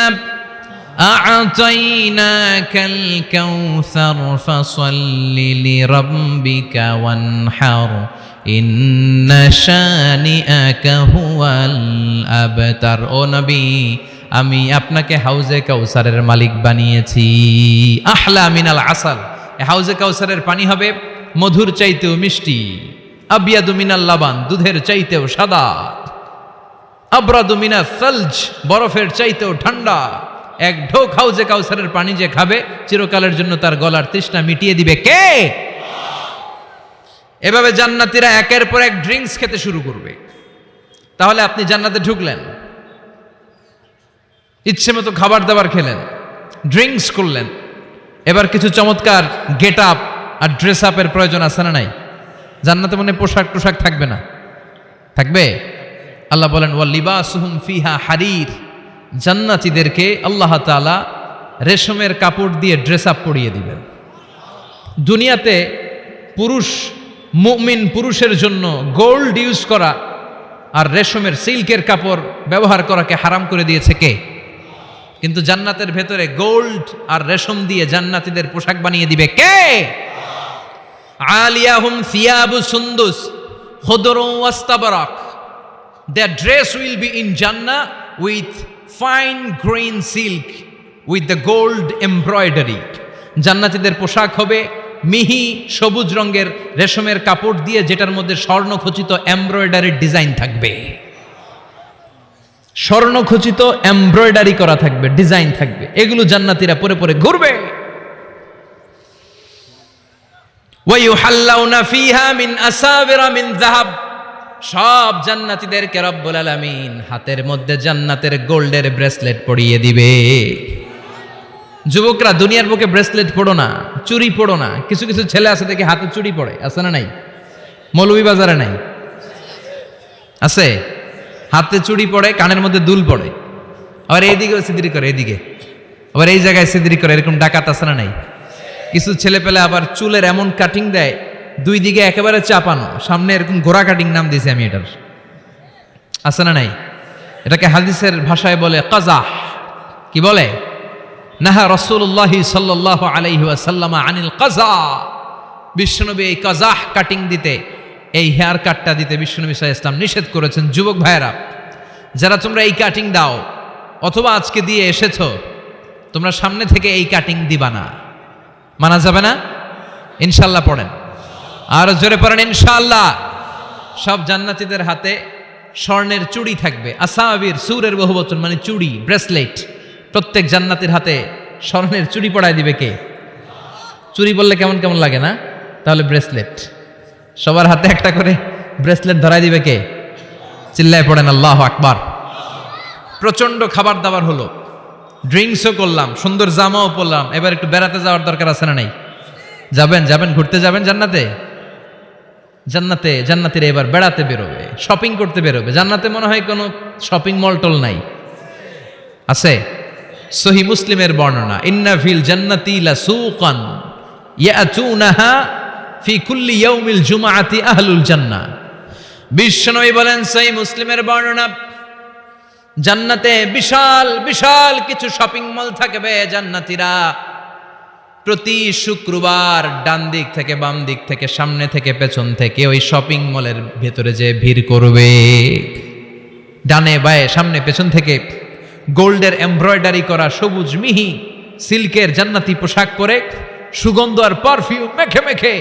আ'তাইনাকাল কাউসার ফাসাল্লি লিরাব্বিকা ওয়ানহার ইন্না শানিআকা হুয়াল আবতার। ও নবী, আমি আপনাকে হাউজে কাউসারের মালিক বানিয়েছি। আহলা মিনাল আসাল, হাউজে কাউসারের পানি হবে মধুর চাইতেও মিষ্টি। আবিয়াদু মিনাল লাবান, দুধের চাইতেও সাদা। আবরাদু মিনাস সালজ, বরফের চাইতেও ঠান্ডা। এক ঢোক হাউজে কাউসারের পানি যে খাবে চিরকালের জন্য তার গলার তৃষ্ণা মিটিয়ে দিবে কে? এভাবে জান্নাতীরা একের পর এক ড্রিঙ্কস খেতে শুরু করবে। তাহলে আপনি জান্নাতে ঢুকলেন, ইচ্ছে মতো খাবার দাবার খেলেন, ড্রিঙ্কস করলেন, এবার কিছু চমৎকার গেট আপ আর ড্রেস আপের প্রয়োজন আছে না নাই? জান্নাতে মনে পোশাক টোশাক থাকবে না? থাকবে। আল্লাহ বলেন ওয়া লিবাসুহুম ফিহা হারির, জান্নাতীদেরকে আল্লাহ তাআলা রেশমের কাপড় দিয়ে ড্রেস আপ পরিয়ে দিবেন। দুনিয়াতে পুরুষ, মুমিন পুরুষের জন্য গোল্ড ইউজ করা আর রেশমের সিল্কের কাপড় ব্যবহার করাকে হারাম করে দিয়েছে কে? কিন্তু জান্নাতের ভেতরে গোল্ড আর রেশম দিয়ে জান্নাতীদের পোশাক বানিয়ে দিবে কে? আলিয়াহুম সিয়াবু সুন্দুস খুদরু ওয়াস্তাবরাক, their dress will be in Jannah with fine green silk with the gold embroidery. জান্নাতীদের পোশাক হবে মিহি সবুজ রঙের রেশমের কাপড় দিয়ে, যেটার মধ্যে স্বর্ণখচিত এমব্রয়ডারির ডিজাইন থাকবে। স্বর্ণখচিত এমব্রয়ডারি করা থাকবে, ডিজাইন থাকবে, এগুলো জান্নাতীরা পরে পরে ঘুরবে। ওয়ায়ুহাল্লাউনা ফিহা মিন আসাবিরা মিন যাহাব, সব জান্নাতীদেরকে রব্বুল আলামিন হাতের মধ্যে জান্নাতের গোল্ডের ব্রেসলেট পরিয়ে দিবে। যুবকরা, দুনিয়ার বুকে ব্রেসলেট পড়ো না, চুড়ি পড়ো না। কিছু কিছু ছেলে আছে দেখে হাতে চুড়ি পড়ে, আছে না নাই? মৌলভীবাজারে নাই? আছে। হাতে চুড়ি পড়ে, কানের মধ্যে দুল পড়ে, আবার এইদিকেও সিদ্রি করে, এদিকে আবার এই জায়গায় সিদ্রি করে, এরকম ডাকাত আছে না নাই? কিছু ছেলে পেলে আবার চুলের এমন কাটিং দেয়, দুই দিকে একেবারে চাপানো, সামনে এরকম ঘোড়া কাটিং, নাম দিয়েছি আমি এটার। আছে না নাই? এটাকে হাদিসের ভাষায় বলে কাজাহ। কি বলে? নাহা রাসূলুল্লাহ সাল্লাল্লাহু আলাইহি ওয়াসাল্লাম আনিল কাজা। বিশ্বনবী এই কাজাহ কাটিং দিতে, এই হেয়ার কাটটা দিতে বিশ্বনবী সাল্লাল্লাহু আলাইহি ওয়াসাল্লাম নিষেধ করেছেন। যুবক ভাইয়েরা, যারা তোমরা এই কাটিং দাও অথবা আজকে দিয়ে এসেছো, তোমরা সামনে থেকে এই কাটিং দিবা না, মানা যাবে না। ইনশাআল্লাহ পড়েন, আর জোরে পড়েন ইনশাআল্লাহ। সব জান্নাতীদের হাতে স্বর্ণের চুড়ি থাকবে। আসাবির, সুরের বহুবচন মানে চুড়ি, ব্রেসলেট। প্রত্যেক জান্নাতীর হাতে স্বর্ণের চুড়ি পড়ায় দিবে কে? চুড়ি বললে কেমন কেমন লাগে না? তাহলে ব্রেসলেট, সবার হাতে একটা করে ব্রেসলেট ধরাই দিবে কে? চিল্লায় পড়েন আল্লাহু আকবার। প্রচন্ড খাবার দাবার হলো, ড্রিঙ্কসও করলাম, সুন্দর জামাও পরলাম, এবার একটু বেড়াতে যাওয়ার দরকার আছে না নাই? যাবেন, যাবেন, ঘুরতে যাবেন জান্নাতে। জান্নাতে জান্নাতীরা এবার বেড়াতে বেরোবে, শপিং করতে বেরোবে। জান্নাতে মনে হয় কোনো শপিং মল টল নাই? আছে। সহি মুসলিমের বর্ণনা, ইন্না ফিল জান্নাতি লাসুকান ইয়াতুনাহা ফি কুল্লি ইয়াউমিল জুমআতি আহলুল জান্নাহ। বিশ্বনবী বলেন, সহি মুসলিমের বর্ণনা, জান্নাতে বিশাল বিশাল কিছু শপিং মল থাকবে। জান্নাতীরা প্রতি শুক্রবার ডান দিক থেকে বাম দিক থেকে সামনে থেকে পেছন থেকে ওই শপিং মলের ভেতরে যে ভিড় করবে, ডানে বায়ে সামনে পেছন থেকে গোল্ডের এমব্রয়ডারি করা সবুজ মিহি সিল্কের জান্নাতি পোশাক পরে, সুগন্ধ আর পারফিউম মেখে মেখে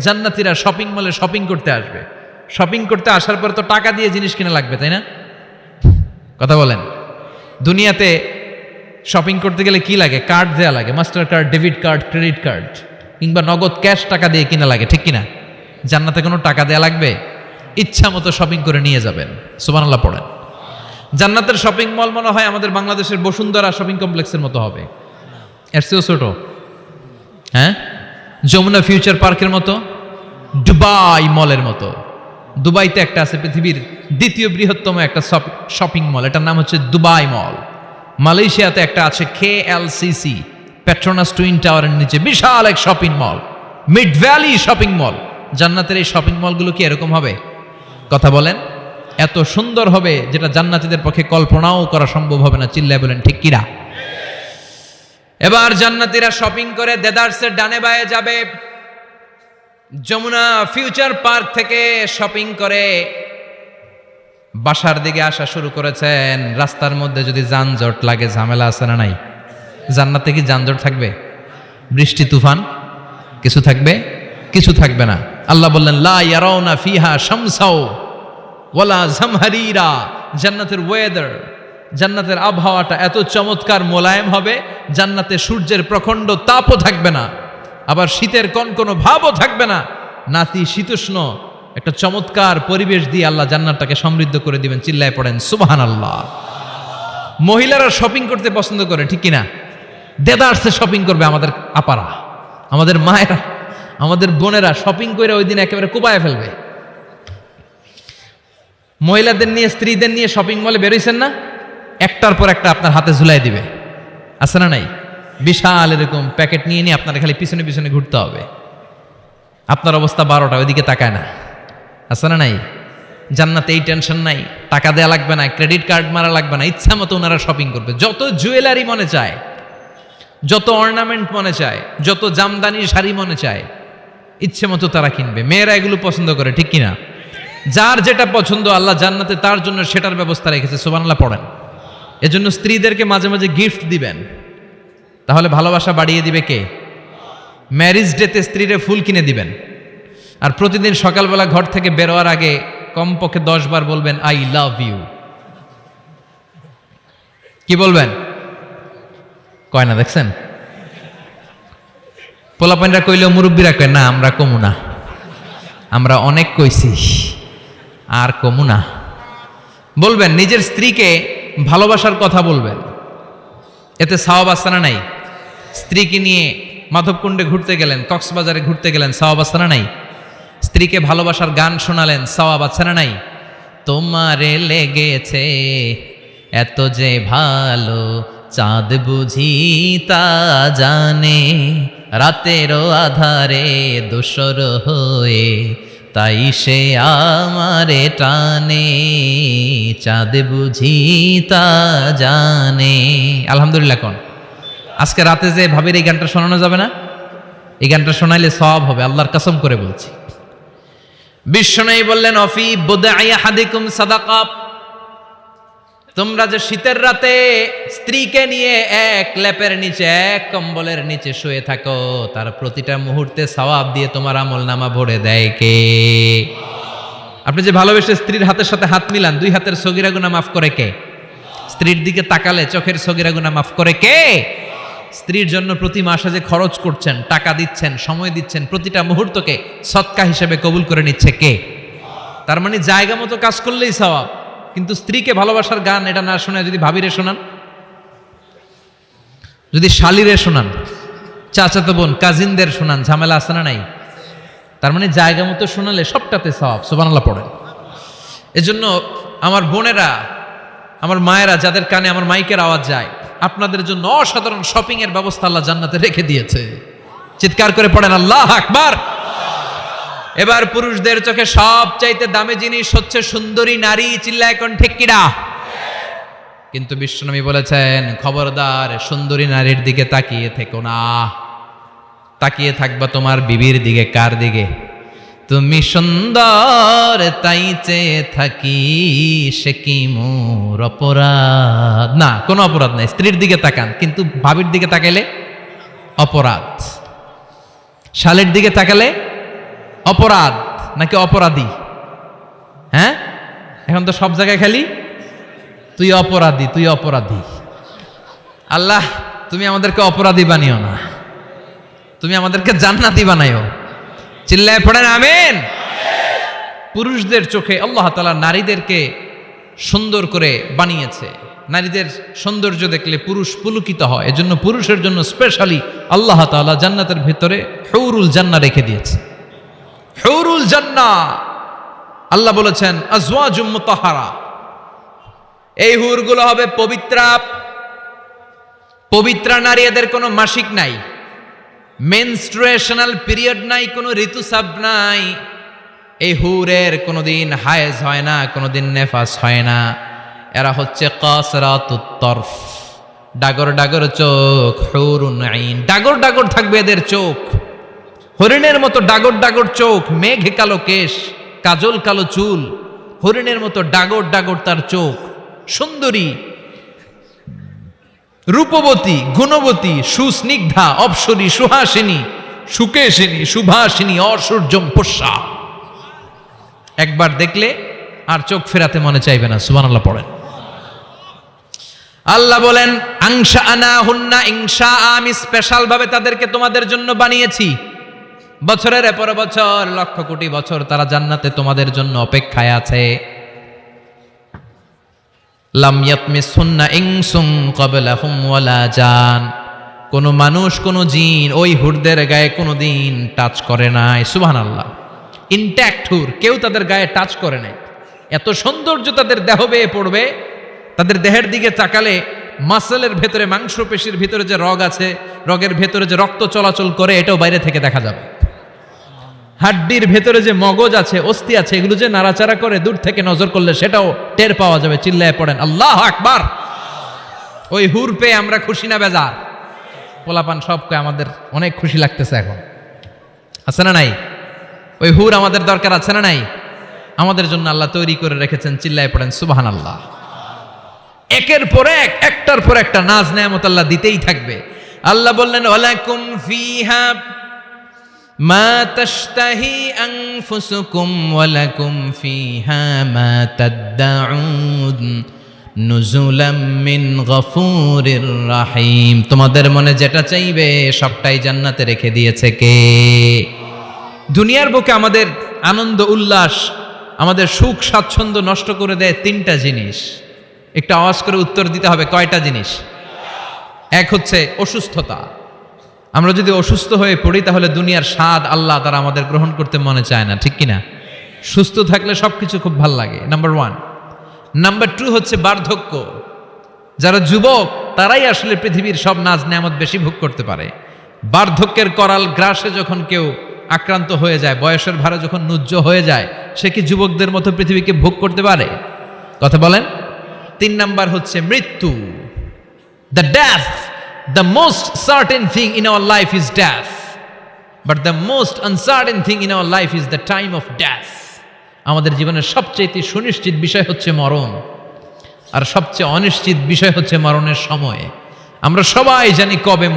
জান্নাতীরা শপিং মলে শপিং করতে আসবে। শপিং করতে আসার পর তো টাকা দিয়ে জিনিস কিনা লাগবে, তাই না? কথা বলেন। দুনিয়াতে শপিং করতে গেলে কি লাগে? কার্ড দেয়া লাগে, master card, debit card, credit card, কিংবা নগদ ক্যাশ টাকা দিয়ে কিনা লাগে, ঠিক কিনা? জান্নাতে কোনো টাকা দেয়া লাগবে? ইচ্ছা মতো শপিং করে নিয়ে যাবেন। সুবহানাল্লাহ পড়েন। জান্নাতের শপিং মল মনে হয় আমাদের বাংলাদেশের বসুন্ধরা শপিং কমপ্লেক্সের মতো হবে, এর চেয়েও ছোট। হ্যাঁ, যমুনা ফিউচার পার্কের মতো, দুবাই মলের মতো। দুবাইতে একটা আছে পৃথিবীর দ্বিতীয় বৃহত্তম একটা শপিং মল, এটার নাম হচ্ছে দুবাই মল। মালয়েশিয়াতে একটা আছে KLCC, পেট্রোনাস টুইন টাওয়ারের নিচে বিশাল এক shopping mall. Mid valley shopping mall. জান্নাতের এই শপিং মলগুলো কি এরকম হবে? কথা বলেন, এত সুন্দর হবে যেটা জান্নাতীদের পক্ষে কল্পনাও করা সম্ভব হবে না। চিল্লায় বলেন ঠিক কিনা? এবার জান্নাতীরা শপিং করে দেদারসের ডানে বায়ে যাবে। যমুনা ফিউচার পার্ক থেকে শপিং করে বাসার দিকে আসা শুরু করেছেন। রাস্তার মধ্যে যদি যানজট লাগে, ঝামেলা আছে না নাই? জান্নাতে কি যানজট থাকবে? বৃষ্টি তুফান কিছু থাকবে? কিছু থাকবে না। আল্লাহ বললেন লা ইয়ারাউনা ফিহা শামসাও ওয়ালা জামহারিরা। জান্নাতের ওয়েদার, জান্নাতের আবহাওয়াটা এত চমৎকার মোলায়েম হবে, জান্নাতে সূর্যের প্রখণ্ড তাপও থাকবে না, আবার শীতের কনকনো ভাবও থাকবে না। নাতি শীতোষ্ণ একটা চমৎকার পরিবেশ দিয়ে আল্লাহ জান্নাতটাকে সমৃদ্ধ করে দিবেন। চিল্লায় পড়েন সুবহানাল্লাহ। মহিলারা শপিং করতে পছন্দ করে, ঠিক কিনা? দেদারসে শপিং করবে আমাদের আপারা, আমাদের মায়েরা, আমাদের বোনেরা শপিং করে ওই দিন একেবারে কোপায় ফেলবে। মহিলাদের নিয়ে, স্ত্রীদের নিয়ে শপিং মলে বেরোইছেন না, একটার পর একটা আপনার হাতে ঝুলাই দিবে, আছে না নাই? বিশাল এরকম প্যাকেট নিয়ে নিয়ে আপনার খালি পিছনে পিছনে ঘুরতে হবে। আপনার অবস্থা 12টা, ওইদিকে তাকায় না, আছে না নাই? জান্নাতে এই টেনশন নাই, টাকা দেয়া লাগবে না, ক্রেডিট কার্ড মারা লাগবে না, ইচ্ছা মতো ওনারা শপিং করবে। যত জুয়েলারি মনে চায়, যত অর্নামেন্ট মনে চায়, যত জামদানি শাড়ি মনে চায়, ইচ্ছে মতো তারা কিনবে। মেয়েরা এগুলো পছন্দ করে, ঠিক কিনা? যার যেটা পছন্দ আল্লাহ জান্নাতে তার জন্য সেটার ব্যবস্থা রেখেছে। সুবহানাল্লাহ পড়েন। এজন্য স্ত্রীদেরকে মাঝে মাঝে গিফট দিবেন, তাহলে ভালোবাসা বাড়িয়ে দিবে কে? ম্যারিজ ডেতে স্ত্রীরে ফুল কিনে দিবেন। আর প্রতিদিন সকালবেলা ঘর থেকে বেরোয়ার আগে কমপক্ষে 10 বার বলবেন আই লাভ ইউ। কি বলবেন? কয় না, দেখছেন? পোলাপাইনরা কইলেও মুরব্বীরা কয় না, আমরা কমু না, আমরা অনেক কইছি, আর কমু না। বলবেন, নিজের স্ত্রীকে ভালোবাসার কথা বলবেন, এতে সওয়াব আছে না নাই? স্ত্রীকে নিয়ে মাধবকুণ্ডে ঘুরতে গেলেন, কক্সবাজারে ঘুরতে গেলেন, সওয়াব আছে না নাই? স্ত্রীকে ভালোবাসার গান শোনালেন, সওয়াব আছে না নাই? তোমারে লেগেছে এত যে ভালো, চাঁদ বুঝি তা জানে, রাতেরও আধারে দোসর হয়ে, তাই সে আমারে টানে, চাঁদ বুঝি তা জানে। আলহামদুলিল্লাহ কোন? আজকে রাতে যে ভাবির এই গানটা শোনানো যাবে না? এই গানটা শোনাইলে সওয়াব হবে, আল্লাহর কসম করে বলছি। বিশ্বনবী বললেন অফি বুদআই আহাদিকুম সাদাকা। তোমরা যে শীতের রাতে স্ত্রীকে নিয়ে এক লেপের নিচে, এক কম্বলের নিচে শুয়ে থাকো, তার প্রতিটা মুহূর্তে সওয়াব দিয়ে তোমার আমলনামা ভরে দেয় কে? আপনি যে ভালোবেসে স্ত্রীর হাতের সাথে হাত মিলান, 2 হাতের সগীরা গুনাহ মাফ করে কে? স্ত্রীর দিকে তাকালে চোখের সগীরা গুনাহ মাফ করে কে? স্ত্রীর জন্য প্রতি মাসে যে খরচ করছেন, টাকা দিচ্ছেন, সময় দিচ্ছেন, প্রতিটা মুহূর্তকে সদকা হিসেবে কবুল করে নিচ্ছে কে? তার মানে জায়গা মতো কাজ করলেই সওয়াব। কিন্তু স্ত্রীকে ভালোবাসার গান এটা না শোনায় যদি ভাবিরে শোনান, যদি শালিরে শোনান, চাচাতো বোন কাজিনদের শোনান, ঝামেলা আছে না নাই? তার মানে জায়গা মতো শোনালে সবটাতে সওয়াব। সুবহানাল্লাহ পড়েন। এজন্য আমার বোনেরা, আমার মায়েরা, যাদের কানে আমার মাইকের আওয়াজ যায়, আপনাদের জন্য অসাধারণ শপিং এর ব্যবস্থা আল্লাহ জান্নাতে রেখে দিয়েছে। চিৎকার করে পড়েন আল্লাহু আকবার। এবার পুরুষদের চোখে সবচাইতে দামি জিনিস হচ্ছে সুন্দরী নারী। চিল্লায় এখন ঠিক কিনা? কিন্তু বিশ্বনবী বলেছেন খবরদার সুন্দরী নারীর দিকে তাকিয়ে থেকো না। তাকিয়ে থাকবা তোমার বিবির দিকে। কার দিকে? তুমি সুন্দর তাই চেয়ে থাকি, সে কি মোর অপরাধ? না, কোনো অপরাধ নাই, স্ত্রীর দিকে তাকান। কিন্তু ভাবির দিকে তাকাইলে অপরাধ, শালের দিকে তাকালে অপরাধ নাকি অপরাধী? হ্যাঁ, এখন তো সব জায়গায় খালি তুই অপরাধী, তুই অপরাধী। আল্লাহ তুমি আমাদেরকে অপরাধী বানিও না, তুমি আমাদেরকে জান্নাতি বানাইও। চিল্লায় পড়েন আমিন। পুরুষদের চোখে আল্লাহ তাআলা নারীদেরকে সুন্দর করে বানিয়েছে। নারীদের সৌন্দর্য দেখলে পুরুষ পুলকিত হয়। এজন্য পুরুষের জন্য স্পেশালি আল্লাহ তাআলা জান্নাতের ভিতরে হুরুল জান্নাহ রেখে দিয়েছে। হুরুল জান্নাহ, আল্লাহ বলেছেন আজওয়াজুম মুতাহহারা। এই হুরগুলো হবে পবিত্রা। পবিত্রা নারী, এদের কোনো মাসিক নাই। মেনস্ট্রুয়েশনাল পিরিয়ড নাই, কোনো ঋতুস্রাব নাই। এই হুরের কোনোদিন হায়েজ হয় না, কোনোদিন নেফাস হয় না। এরা হচ্ছে কাসরাতুত তরফ, ডাগর ডাগর চোখ, হুরুন আইন, ডাগর ডাগর থাকবে এদের চোখ, হরিণের মতো ডাগর ডাগর চোখ, মেঘে কালো কেশ, কাজল কালো চুল, হরিণের মতো ডাগর ডাগর তার চোখ, সুন্দরী, রূপবতী, গুণবতী, সুস্নিগ্ধা, অপ্সরী, সুহাসিনী, সুকেশিনী, সুভাসিনী, অসূর্যম পোষ্যা। একবার দেখলে আর চোখ ফেরাতে মনে চাইবে না। সুবহানাল্লাহ পড়েন। আল্লাহ বলেন আংশা আনা হুন্না ইংশা, আমি স্পেশাল ভাবে তাদেরকে তোমাদের জন্য বানিয়েছি। বছরের পর বছর, লক্ষ কোটি বছর তারা জান্নাতে তোমাদের জন্য অপেক্ষায় আছে। লাম ইয়াতমিসহুন্না ইনসুন ক্বাবলাহুম ওয়ালা জান, কোন মানুষ কোন জিন ওই হুরদের গায়ে কোনোদিন টাচ করে নাই। সুবহানাল্লাহ। ইনট্যাক্ট হুর, কেউ তাদের গায়ে টাচ করে নাই। এত সৌন্দর্য তাদের দেহ বেয়ে পড়বে, তাদের দেহের দিকে তাকালে মাসলের ভেতরে, মাংসপেশির ভিতরে যে রগ আছে, রগের ভেতরে যে রক্ত চলাচল করে, এটাও বাইরে থেকে দেখা যাবে। হাড্ডির ভেতরে যে মগজ আছে, অস্থি আছে, এগুলো যে নাড়াচাড়া করে, দূর থেকে নজর করলে সেটাও টের পাওয়া যাবে। চিল্লায় পড়েন আল্লাহু আকবার। ওই হুর পেয়ে আমরা খুশি না বেজার? পোলাপান সবকে আমাদের অনেক খুশি লাগতেছে এখন, আছে না নাই? ওই হুর আমাদের দরকার আছে না নাই? আমাদের জন্য আল্লাহ তৈরি করে রেখেছেন। চিল্লায় পড়েন সুবহানাল্লাহ। একের পর এক, একটার পর একটা নাজ নেয়ামত আল্লাহ দিতেই থাকবে। আল্লাহ বললেন ওয়ালাকুম ফিহা মা তাশতাহি আনফুসুকুম ওয়ালাকুম ফিহা মা তাদউন নুজুলাম মিন গফুরির রাহিম। তোমাদের মনে যেটা চাইবে সবটাই জান্নাতে রেখে দিয়েছে কে? দুনিয়ার বুকে আমাদের আনন্দ উল্লাস, আমাদের সুখ স্বাচ্ছন্দ্য নষ্ট করে দেয় তিনটা জিনিস। একটা আওয়াজ করে উত্তর দিতে হবে, কয়টা জিনিস? এক হচ্ছে অসুস্থতা। আমরা যদি অসুস্থ হয়ে পড়ি তাহলে দুনিয়ার স্বাদ আল্লাহ তারা আমাদের গ্রহণ করতে মনে চায় না, ঠিক কিনা? সুস্থ থাকলে সবকিছু খুব ভাল লাগে, নাম্বার ওয়ান। নাম্বার টু হচ্ছে বার্ধক্য। যারা যুবক তারাই আসলে পৃথিবীর সব নাজ নেয়ামত বেশি ভোগ করতে পারে। বার্ধক্যের করাল গ্রাসে যখন কেউ আক্রান্ত হয়ে যায়, বয়সের ভারে যখন নুজ্জ হয়ে যায়, সে কি যুবকদের মতো পৃথিবীকে ভোগ করতে পারে? কথা বলেন। তিন নাম্বার হচ্ছে মৃত্যু, the death. The most certain thing in our life is death, but the most uncertain thing in our life is the time of death. আমাদের জীবনের সবচেয়ে সুনিশ্চিত বিষয় হচ্ছে মরণ, আর সবচেয়ে অনিশ্চিত বিষয় হচ্ছে মরণের সময়। আমরা সবাই জানি কবে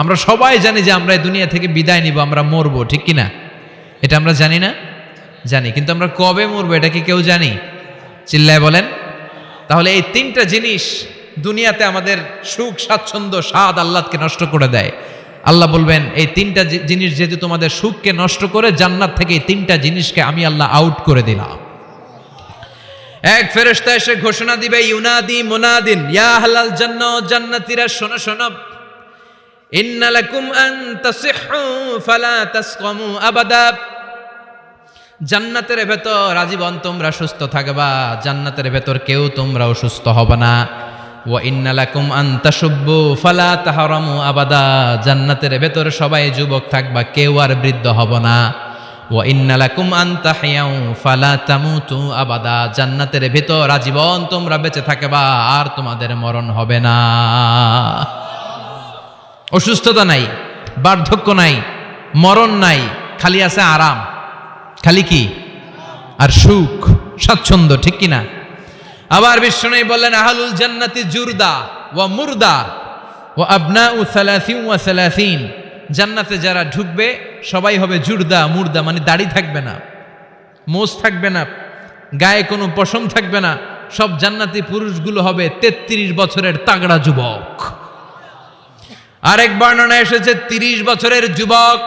আমরা সবাই জানি যে আমরা এই দুনিয়া থেকে বিদায় নিব, আমরা মরবো, ঠিক কিনা? এটা আমরা জানি না? জানি, কিন্তু আমরা কবে মরবো এটা কি কেউ জানি? চিল্লায় বলেন। তাহলে এই তিনটা জিনিস দুনিয়াতে আমাদের সুখ স্বাচ্ছন্দ্য স্বাদ আল্লাহকে নষ্ট করে দেয়। আল্লাহ বলবেন এই তিনটা জিনিস যেহেতু তোমাদের সুখকে নষ্ট করে, জান্নাত থেকে এই তিনটা জিনিসকে আমি আল্লাহ আউট করে দিলাম। এক ফেরেশতা এসে ঘোষণা দিবে, ইউনাদি মুনাদিন ইয়া আহলাল জান্নাহ, জান্নাতীরা শোনো শোনো, ইন্না লাকুম আন তাসিহু ফালা তাসকামু আবাদা। জান্নাতের ভেতর আজীবন তোমরা সুস্থ থাকবা, জান্নাতের ভেতর কেউ তোমরা অসুস্থ হবে না। ওয়া ইন্না লাকুম আন তাশুব্বু ফালা তাহরামু আবাদা, জান্নাতের ভেতর সবাই যুবক থাকবা, কেউ আর বৃদ্ধ হবে না। ওয়া ইন্না লাকুম আন তাহইয়াউ ফালা তামুতু আবাদা, জান্নাতের ভেতর আজীবন তোমরা বেঁচে থাকবা, আর তোমাদের মরণ হবে না। অসুস্থতা নাই, বার্ধক্য নাই, মরণ নাই, খালি আছে আরাম। খালি কি? আর সুখ স্বাচ্ছন্দ্য, ঠিক কিনা? আবার বিষ্ণু বললেন আহলুল জান্নাতি জুরদা ওয়া মুরদা ওয়া আবনাউ 30 ওয়া 30। জান্নাতে যারা ঢুকবে সবাই হবে জুরদা মুরদা, মানে দাড়ি থাকবে না, মোজ থাকবে না, গায়ে কোনো পশম থাকবে না। সব জান্নাতি পুরুষগুলো হবে 33 বছরের তাগড়া যুবক। আরেক বর্ণনা এসেছে 30 বছরের যুবক।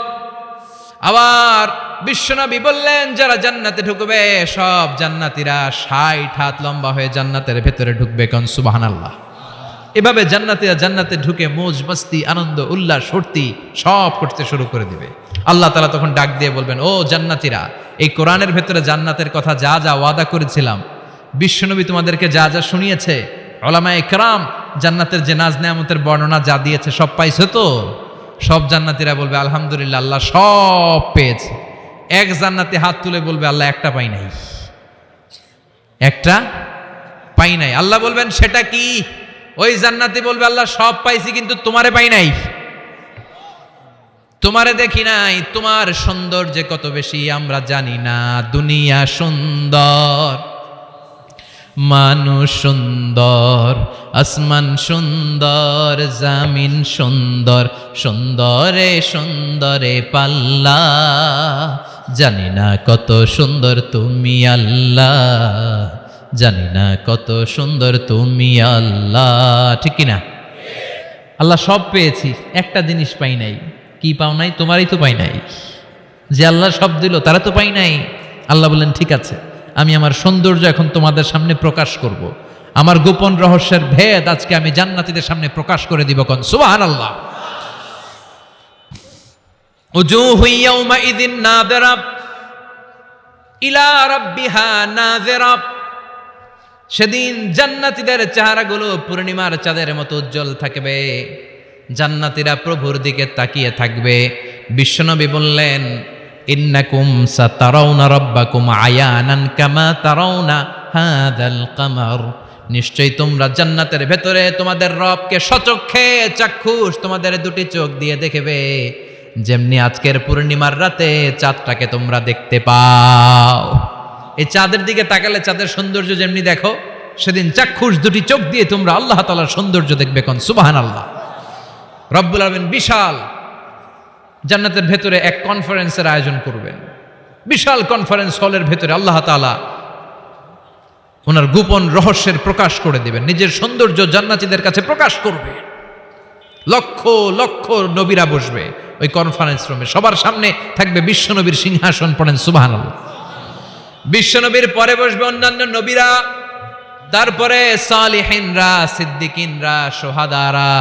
আবার বিশ্বনবী বললেন যারা জান্নাতে ঢুকবে সব জান্নাতীরা 60 হাত লম্বা হয়ে জান্নাতের ভেতরে ঢুকবে। কোন সুবহানাল্লাহ। এভাবে জান্নাতীরা জান্নাতে ঢুকে মৌজ মস্তি আনন্দ উল্লাস ফুর্তি সব করতে শুরু করে দিবে। আল্লাহ তাআলা তখন ডাক দিয়ে বলবেন, ও জান্নাতীরা, এই কোরআনের ভেতরে জান্নাতের কথা যা যা ওয়াদা করেছিলাম, বিশ্বনবী তোমাদেরকে যা যা শুনিয়েছে, উলামায়ে কেরাম জান্নাতের যে নাজ নেয়ামতের বর্ণনা যা দিয়েছে সব পাইছো তো? সব জান্নাতীরা বলবে আলহামদুলিল্লাহ, আল্লাহ সব পেয়েছে। এক জান্নাতি হাত তুলে বলবে আল্লাহ একটা পাই নাই, একটা পাই নাই। আল্লাহ বলবেন সেটা কি? ওই জান্নাতি বলবে আল্লাহ সব পাইছি কিন্তু তোমারে পাই নাই, তোমারে দেখি নাই, তোমার সৌন্দর্য কত বেশি আমরা জানি না। দুনিয়া সুন্দর, মানুষ সুন্দর, আসমান সুন্দর, জামিন সুন্দর, সুন্দরে সুন্দরে পাল্লা, জানি না কত সুন্দর তুমি আল্লাহ, জানি না কত সুন্দর তুমি আল্লাহ। ঠিক কিনা? আল্লাহ সব পেয়েছি, একটা জিনিস পাই নাই। কি পাও নাই? তোমারই তো পাই নাই। যে আল্লাহ সব দিল তারা তো পাই নাই। আল্লাহ বললেন ঠিক আছে, আমি আমার সৌন্দর্য এখন তোমাদের সামনে প্রকাশ করব। আমার গোপন রহস্যের ভেদ আজকে আমি জান্নাতীদের সামনে প্রকাশ করে দিব। কোন সুবহানাল্লাহ। উজুহু ইয়াউমাইযিন নাযিরা ইলা রাব্বিহা নাযিরা। সেদিন জান্নাতীদের চেহারাগুলো পূর্ণিমার চাঁদের মতো উজ্জ্বল থাকবে। জান্নাতীরা প্রভুর দিকে তাকিয়ে থাকবে। বিশ্বনবী বললেন ইন্নাকুম সাতারাউনা রাব্বাকুম আয়ানান কামা তারাউনা হাযাল কামার। নিশ্চয়ই তোমরা জান্নাতের ভেতরে তোমাদের রবকে সচক্ষে চাক্ষুষ তোমাদের দুটি চোখ দিয়ে দেখবে, যেমনি আজকের পূর্ণিমার রাতে চাঁদটাকে তোমরা দেখতে পাও। এই চাঁদের দিকে তাকালে চাঁদের সৌন্দর্য যেমনি দেখো, সেদিন চাক্ষুষ দুটি চোখ দিয়ে তোমরা আল্লাহ তাআলার সৌন্দর্য দেখবে। কোন সুবহানাল্লাহ। রব্বুল আলামিন বিশাল জান্নাতের ভেতরে এক কনফারেন্সের আয়োজন করবেন। বিশাল কনফারেন্স হলের ভেতরে আল্লাহ তাআলা ওনার গোপন রহস্যের প্রকাশ করে দিবেন, নিজের সৌন্দর্য জান্নাতীদের কাছে প্রকাশ করবে। লক্ষ লক্ষ নবীরা বসবে ওই কনফারেন্স রুমে, সবার সামনে থাকবে বিশ্বনবীর সিংহাসন। পড়েন সুবহানাল্লাহ। বিশ্বনবীর পরে বসবে অন্যান্য নবীরা, তারপরে সালিহিনরা, সিদ্দিকিনরা, সোহাদারা,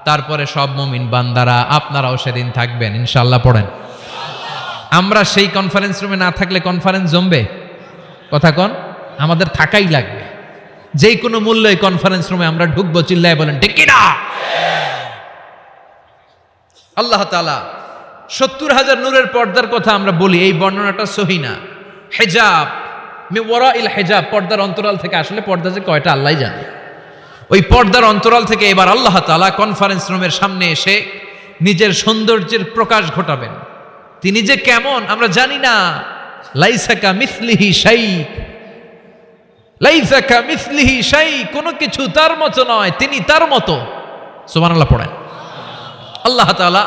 তারপরে সব মুমিন বান্দারা। আপনারাও সেদিন থাকবেন ইনশাআল্লাহ। পড়েন। আমরা সেই কনফারেন্স রুমে না থাকলে কনফারেন্স জমবে? কথা কন। আমাদের থাকাই লাগবে, যে কোনো মূল্যে কনফারেন্স রুমে আমরা ঢুকবো। চিল্লায় বলেন ঠিক কিনা? আল্লাহ তাআলা ৭০,০০০ নূরের পর্দার কথা আমরা বলি, এই বর্ণনাটা সহি না। হেজাব মে ওয়ারাইল হেজাব, পর্দার অন্তরাল থেকে। আসলে পর্দা যে কয়টা আল্লাহই জানে। ওই পর্দার অন্তরাল থেকে এবার আল্লাহ তাআলা কনফারেন্স রুমের সামনে এসে নিজের সৌন্দর্যের প্রকাশ ঘটাবেন। তিনি যে কেমন আমরা জানি না। লাইসা কামিসলিহি শাই, লাইসা কামিসলিহি শাই, কোনো কিছু তার মতো নয়, তিনি তার মতো। সুবহানাল্লাহ। পড়েন। আল্লাহ তাআলা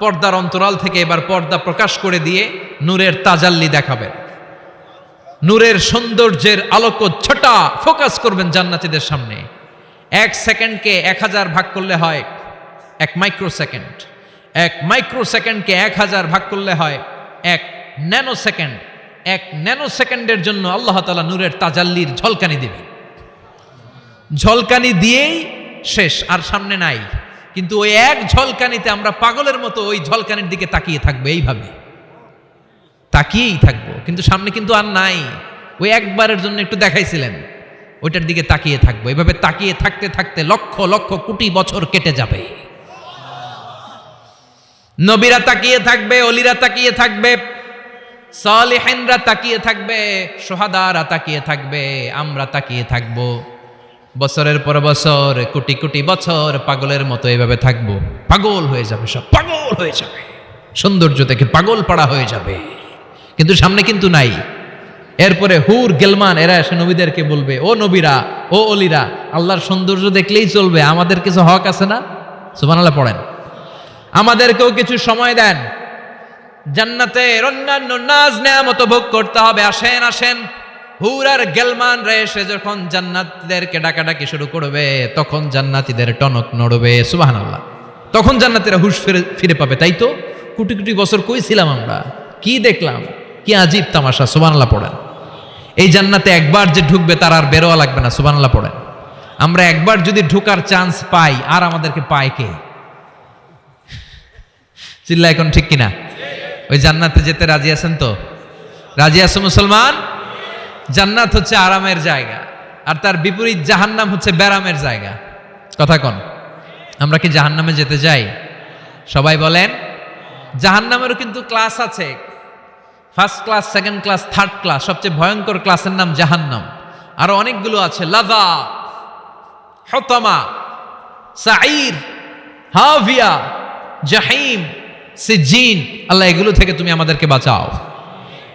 পর্দার অন্তরাল থেকে এবার পর্দা প্রকাশ করে দিয়ে নূরের তাজাল্লি দেখাবেন। নূরের সৌন্দর্যের আলোকচ্ছটা ফোকাস করবেন জান্নাতীদের সামনে। 1 সেকেন্ডকে 1000 ভাগ করলে হয় 1 মাইক্রোসেকেন্ড। 1 মাইক্রোসেকেন্ডকে 1000 ভাগ করলে হয় 1 ন্যানোসেকেন্ড। 1 ন্যানোসেকেন্ডের জন্য আল্লাহ তাআলা নূরের তাজাল্লির ঝলকানি দিবেন। ঝলকানি দিয়েই শেষ, আর সামনে নাই। কিন্তু ওই এক ঝলকানিতে আমরা পাগলের মতো ওই ঝলকানির দিকে তাকিয়ে থাকবো, এইভাবে তাকিয়েই থাকবো। কিন্তু সামনে কিন্তু আর নাই। ওই একবারের জন্য একটু দেখাইছিলেন, ওইটার দিকে তাকিয়ে থাকবো। এভাবে তাকিয়ে থাকতে থাকতে লক্ষ লক্ষ কোটি বছর কেটে যাবে। নবীরা তাকিয়ে থাকবে, অলিরা তাকিয়ে থাকবে, সালিহিনরা তাকিয়ে থাকবে, সোহাদারা তাকিয়ে থাকবে, আমরা তাকিয়ে থাকবো। বছরের পর বছর, কোটি কোটি বছর পাগলের মতো এভাবে থাকবো। পাগল হয়ে যাবে, সব পাগল হয়ে যাবে, সৌন্দর্য দেখে পাগল পাড়া হয়ে যাবে। কিন্তু সামনে কিন্তু নাই। এরপরে হুর গেলমান এরা এসে নবীদেরকে বলবে, ও নবীরা, ও অলিরা, আল্লাহর সৌন্দর্য দেখলেই চলবে, আমাদের কিছু হক আছে না? সুবহানাল্লাহ। পড়েন। আমাদেরকেও কিছু সময় দেন, জান্নাতের অন্যান্য নাজ নেয়ামত ভোগ করতে হবে। আসেন আসেন। হুর আর গেলমান রে এসে যখন জান্নাতীদেরকে ডাকাডাকি শুরু করবে, তখন জান্নাতীদের টনক নড়বে। সুবহানাল্লাহ। তখন জান্নাতীরা হুঁশ ফিরে পাবে। তাই তো কোটি কোটি বছর কই ছিলাম আমরা, কি দেখলাম, কি আজীব তামাশা। সুবহানাল্লাহ। পড়েন। এই জান্নাতে একবার যে ঢুকবে তার আর বেরোয়া লাগবে না। সুবহানাল্লাহ। পড়েন। আমরা একবার যদি ঢোকার চান্স পাই, আর আমাদেরকে পায় কে? চিল্লা এখন ঠিক কিনা? ওই জান্নাতে যেতে রাজি আছেন তো? রাজি আছো মুসলমান? জান্নাত হচ্ছে আরামের জায়গা, আর তার বিপরীত জাহান্নাম হচ্ছে ব্যারামের জায়গা। কথা কন। আমরা কি জাহান্নামে যেতে চাই? সবাই বলেন। জাহান্নামেরও কিন্তু ক্লাস আছে, first class, second class, third class. সবচেয়ে ভয়ঙ্কর ক্লাসের নাম জাহান্নাম। আরো অনেকগুলো আছে, লাযা, হুতামা, সাঈর, হাভিয়া, জাহিম, সিজিন। আল্লাহ এগুলো থেকে তুমি আমাদেরকে বাঁচাও।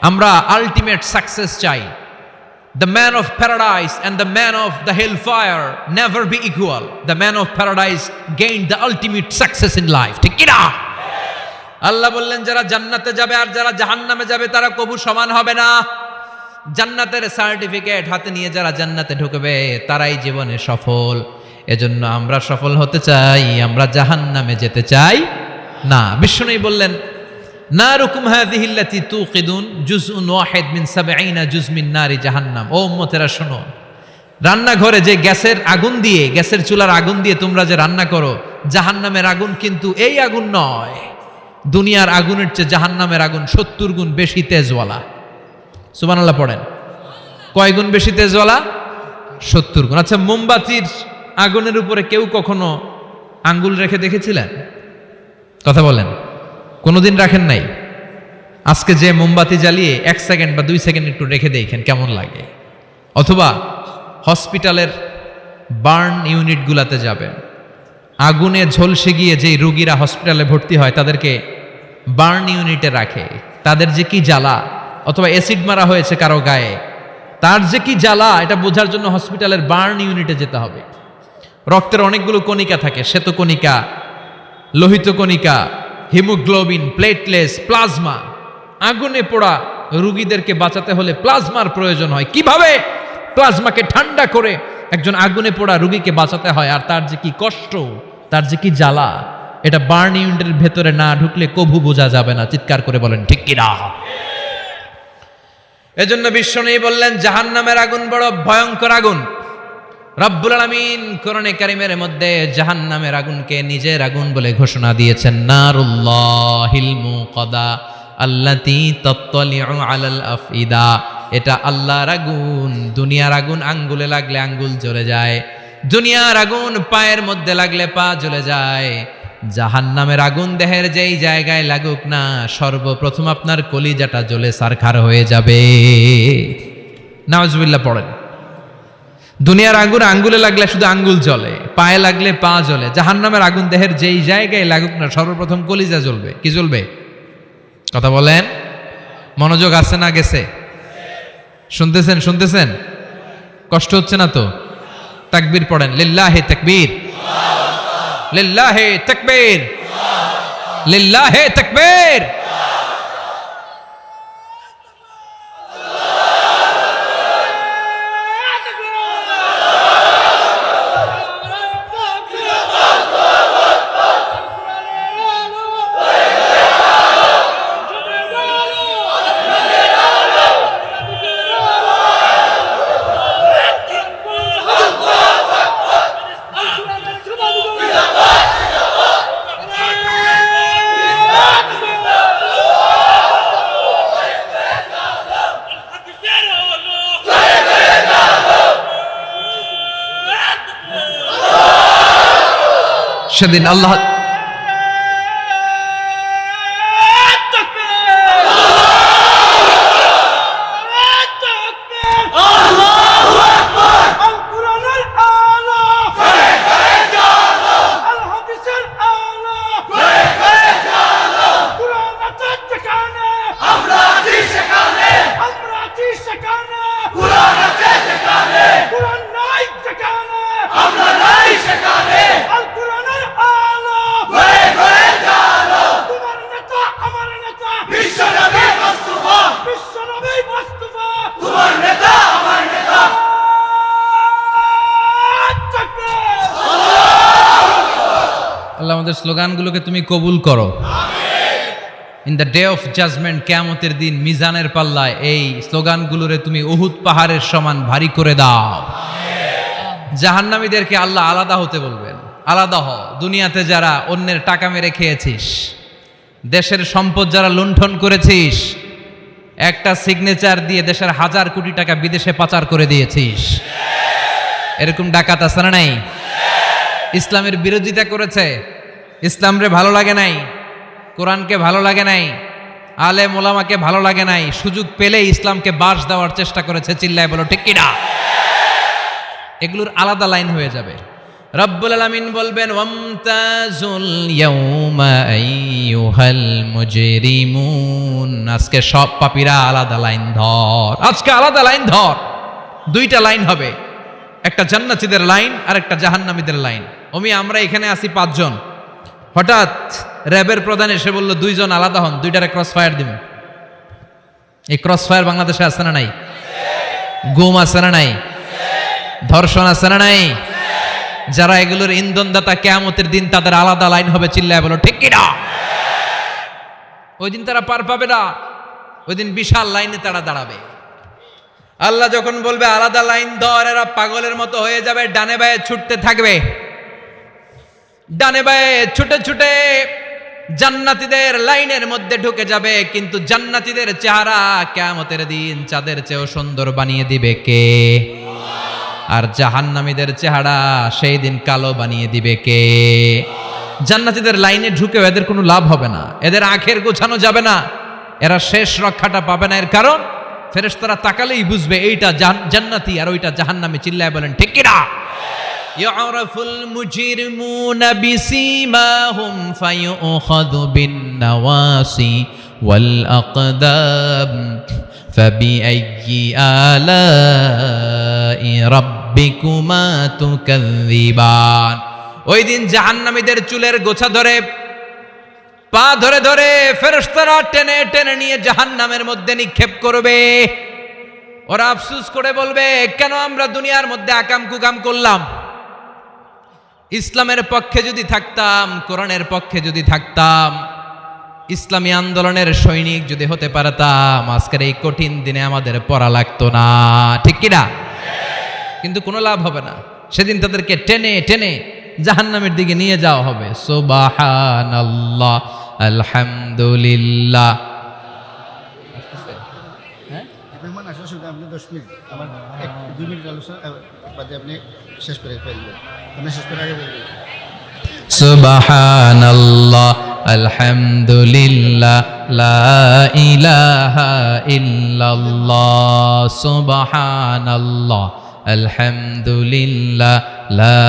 আমরা আলটিমেট সাকসেস চাই। The man of paradise and the man of the hellfire never be equal. The man of paradise gained the ultimate success in life. ঠিক কি না? আল্লাহ বললেন যারা জান্নাতে যাবে আর যারা জাহান্নামে যাবে তারা কবু সমান হবে না। জান্নাতের সার্টিফিকেট হাতে নিয়ে যারা জান্নাতে ঢুকবে তারাই জীবনে সফল। এজন্য আমরা সফল হতে চাই, আমরা জাহান্নামে যেতে চাই না। বিষ্ণু বললেন নারুকুম হাযিহিল্লাতী তুকিদুন জুজউন ওয়াহিদ মিন ৭০ জুজ মিন নারি জাহান্নাম। ও উম্মতেরা শোনো, রান্নাঘরে যে গ্যাসের আগুন দিয়ে, গ্যাসের চুলার আগুন দিয়ে তোমরা যে রান্না করো, জাহান্নামের আগুন কিন্তু এই আগুন নয়। দুনিয়ার আগুনের চেয়ে জাহান্নামের আগুন ৭০ গুণ বেশি তেজওয়ালা। সুবহানাল্লাহ পড়েন। কয় গুণ বেশি তেজওয়ালা? ৭০ গুণ। আচ্ছা, মোমবাতির আগুনের উপরে কেউ কখনো আঙ্গুল রেখে দেখেছিলেন? কথা বলেন। কোনোদিন রাখেন নাই? আজকে যে মোমবাতি জ্বালিয়ে ১ সেকেন্ড বা ২ সেকেন্ড একটু রেখে দেখেন কেমন লাগে। অথবা হসপিটালের বার্ন ইউনিটগুলাতে যাবেন, আগুনে ঝলসে গিয়ে যেই রোগীরা হসপিটালে ভর্তি হয় তাদেরকে বার্ন ইউনিটে রাখে, তাদের যে কি জ্বালা। অথবা অ্যাসিড মারা হয়েছে কারো গায়ে, তার যে কি জ্বালা এটা বোঝার জন্য হসপিটালের বার্ন ইউনিটে যেতে হবে। রক্তের অনেকগুলো কণিকা থাকে, শ্বেতকণিকা, লোহিত কণিকা, হিমোগ্লোবিন, প্লেটলেস, প্লাজমা। আগুনে পোড়া রোগীদেরকে বাঁচাতে হলে প্লাজমার প্রয়োজন হয়। কিভাবে প্লাজমাকে ঠান্ডা করে একজন আগুনে পোড়া রোগীকে বাঁচাতে হয়, আর তার যে কি কষ্ট, তার যে কি জ্বালা, এটা বার্ন ইউনিটের ভেতরে না ঢুকলে কভু বোঝা যাবে না। চিৎকার করে বলেন ঠিক কি না? এজন্য বিশ্বনবী বললেন জাহান্নামের আগুন বড় ভয়ঙ্কর আগুন। রব্বুল আলামিন কোরআনে কারীমের মধ্যে জাহান্নামের আগুনকে নিজের আগুন বলে ঘোষণা দিয়েছেন, নারুল্লাহিল মুকাদা আল্লাতী তাত্তালিউ আলাল আফইদা। এটা আল্লাহর আগুন। দুনিয়ার আগুন আঙ্গুলে লাগলে আঙ্গুল জ্বলে যায়, দুনিয়ার আগুন পায়ের মধ্যে লাগলে পা জ্বলে যায়। জাহান্নামের আগুন দেহের যেই জায়গায় লাগুক না, সর্বপ্রথম আপনার কলিজাটা জ্বলে সারখার হয়ে যাবে। নাউজুবিল্লাহ পড়েন। দুনিয়ার আগুন আঙ্গুলে লাগলে শুধু আঙ্গুল জ্বলে, পায়ে লাগলে পা জ্বলে। জাহান্নামের আগুন দেহের যেই জায়গায় লাগুক না, সর্বপ্রথম কলিজা জ্বলবে। কি জ্বলবে? কথা বলেন। মনোযোগ আছে না গেছে? শুনতেছেন? শুনতেছেন? কষ্ট হচ্ছে না তো? তাকবীর পড়েন। লিল্লাহি তাকবীর, লিল্লাহি তাকবীর, লিল্লাহি তাকবীর। সেদিন আল্লাহ আমাদের স্লোগানগুলোকে তুমি কবুল করো। In the day of judgement, কিয়ামতের দিন মিজানের পাল্লায় এই স্লোগানগুলোরে তুমি উহুদ পাহাড়ের সমান ভারী করে দাও। জাহান্নামীদেরকে আল্লাহ আলাদা হতে বলবেন। আলাদা হ। দুনিয়াতে যারা অন্যের টাকা মেরে খেয়েছিস, দেশের সম্পদ যারা লুণ্ঠন করেছিস, একটা সিগনেচার দিয়ে দেশের ১,০০০ কোটি টাকা বিদেশে পাচার করে দিয়েছিস, এরকম ডাকাত আছে না নাই? ইসলামের বিরোধিতা করেছে, ইসলাম রে ভালো লাগে নাই, কোরআনকে ভালো লাগে নাই, আলেম ওলামাকে ভালো লাগে নাই, সুযোগ পেলে ইসলামকে বাস দেওয়ার চেষ্টা করেছে। চিল্লায় বলো ঠিক কিনা? এগুলোর আলাদা লাইন হয়ে যাবে। রব্বুল আলামিন বলবেন ওয়ামতাজুল ইয়াউমা আইয়ুহাল মুজরিমুন, আজকে সব পাপীরা আলাদা লাইন ধর, আজকে আলাদা লাইন ধর। দুইটা লাইন হবে, একটা জান্নাতীদের লাইন আর একটা জাহান্নামীদের লাইন। আমরা এখানে আছি 5 জন, হঠাৎ র্যাবের প্রধান এসে বলল 2 জন আলাদা হন, 2টারে ক্রস ফায়ার দিব। এই ক্রস ফায়ার বাংলাদেশে আছে না নাই? গুম আছে না নাই? ধর্ষণ আছে না নাই? যারা এগুলোর ইন্ধনদাতা, কিয়ামতের দিন তাদের আলাদা লাইন হবে। চিল্লায় বলো ঠিক কিনা? ওই দিন তারা পার পাবে না, ওই দিন বিশাল লাইনে তারা দাঁড়াবে। আল্লাহ যখন বলবে আলাদা লাইন ধর, এরা পাগলের মতো হয়ে যাবে, ডানে বায়ে ছুটতে থাকবে। ডানে বায়ে ছুটে ছুটে জান্নাতীদের লাইনের মধ্যে ঢুকে যাবে, কিন্তু জান্নাতীদের চেহারা কিয়ামতের দিন চাঁদের চেয়েও সুন্দর বানিয়ে দিবে কে? আর জাহান্নামীদের চেহারা সেই দিন কালো বানিয়ে দিবে কে? জান্নাতীদের লাইনে ঢুকেও এদের কোনো লাভ হবে না, এদের আখের গোছানো যাবে না, এরা শেষ রক্ষাটা পাবে না। এর কারণ ফেরেশতারা তাকালেই বুঝবে এইটা জান্নাতি আর ওইটা জাহান্নামী। চিল্লায় বলেন ঠিক কিনা? ইউরাফুল মুজরিমুনা বিসীমাহুম ফায়ুখাযু বিন-নাওয়াসি ওয়াল আকদাম ফাবিআইয়ি আলাই রাব্বিকুমা তুকাযযিবান। ওই দিন জাহান্নামীদের চুলের গোছা ধরে, পা ধরে ধরে ফেরেশতারা টেনে টেনে নিয়ে জাহান্নামের মধ্যে নিক্ষেপ করবে। ওরা আফসোস করে বলবে, কেন আমরা দুনিয়ার মধ্যে আকাম কুকাম করলাম? ইসলামের পক্ষে যদি থাকতাম, কোরআনের পক্ষে যদি থাকতাম, ইসলামী আন্দোলনের সৈনিক যদি হতে পারতাম, আজকের এই কঠিন দিনে আমাদের পড়া লাগতো না। ঠিক কিনা? কিন্তু কোনো লাভ হবে না, সেদিন তাদেরকে টেনে টেনে জাহান্নামের দিকে নিয়ে যাওয়া হবে। সুবহানাল্লাহ, আলহামদুলিল্লাহ। আপনি 10 মিনিট, আমার 2 মিনিট আলোচনা বাদে আপনি শেষ করে ফেলবেন। আপনি শেষ করে আগে বলবেন সুবহানাল্লাহ, আলহামদুলিল্লাহ, লা ইলাহা ইল্লাল্লাহ। সুবহানাল্লাহ, আলহামদুলিল্লাহ, লা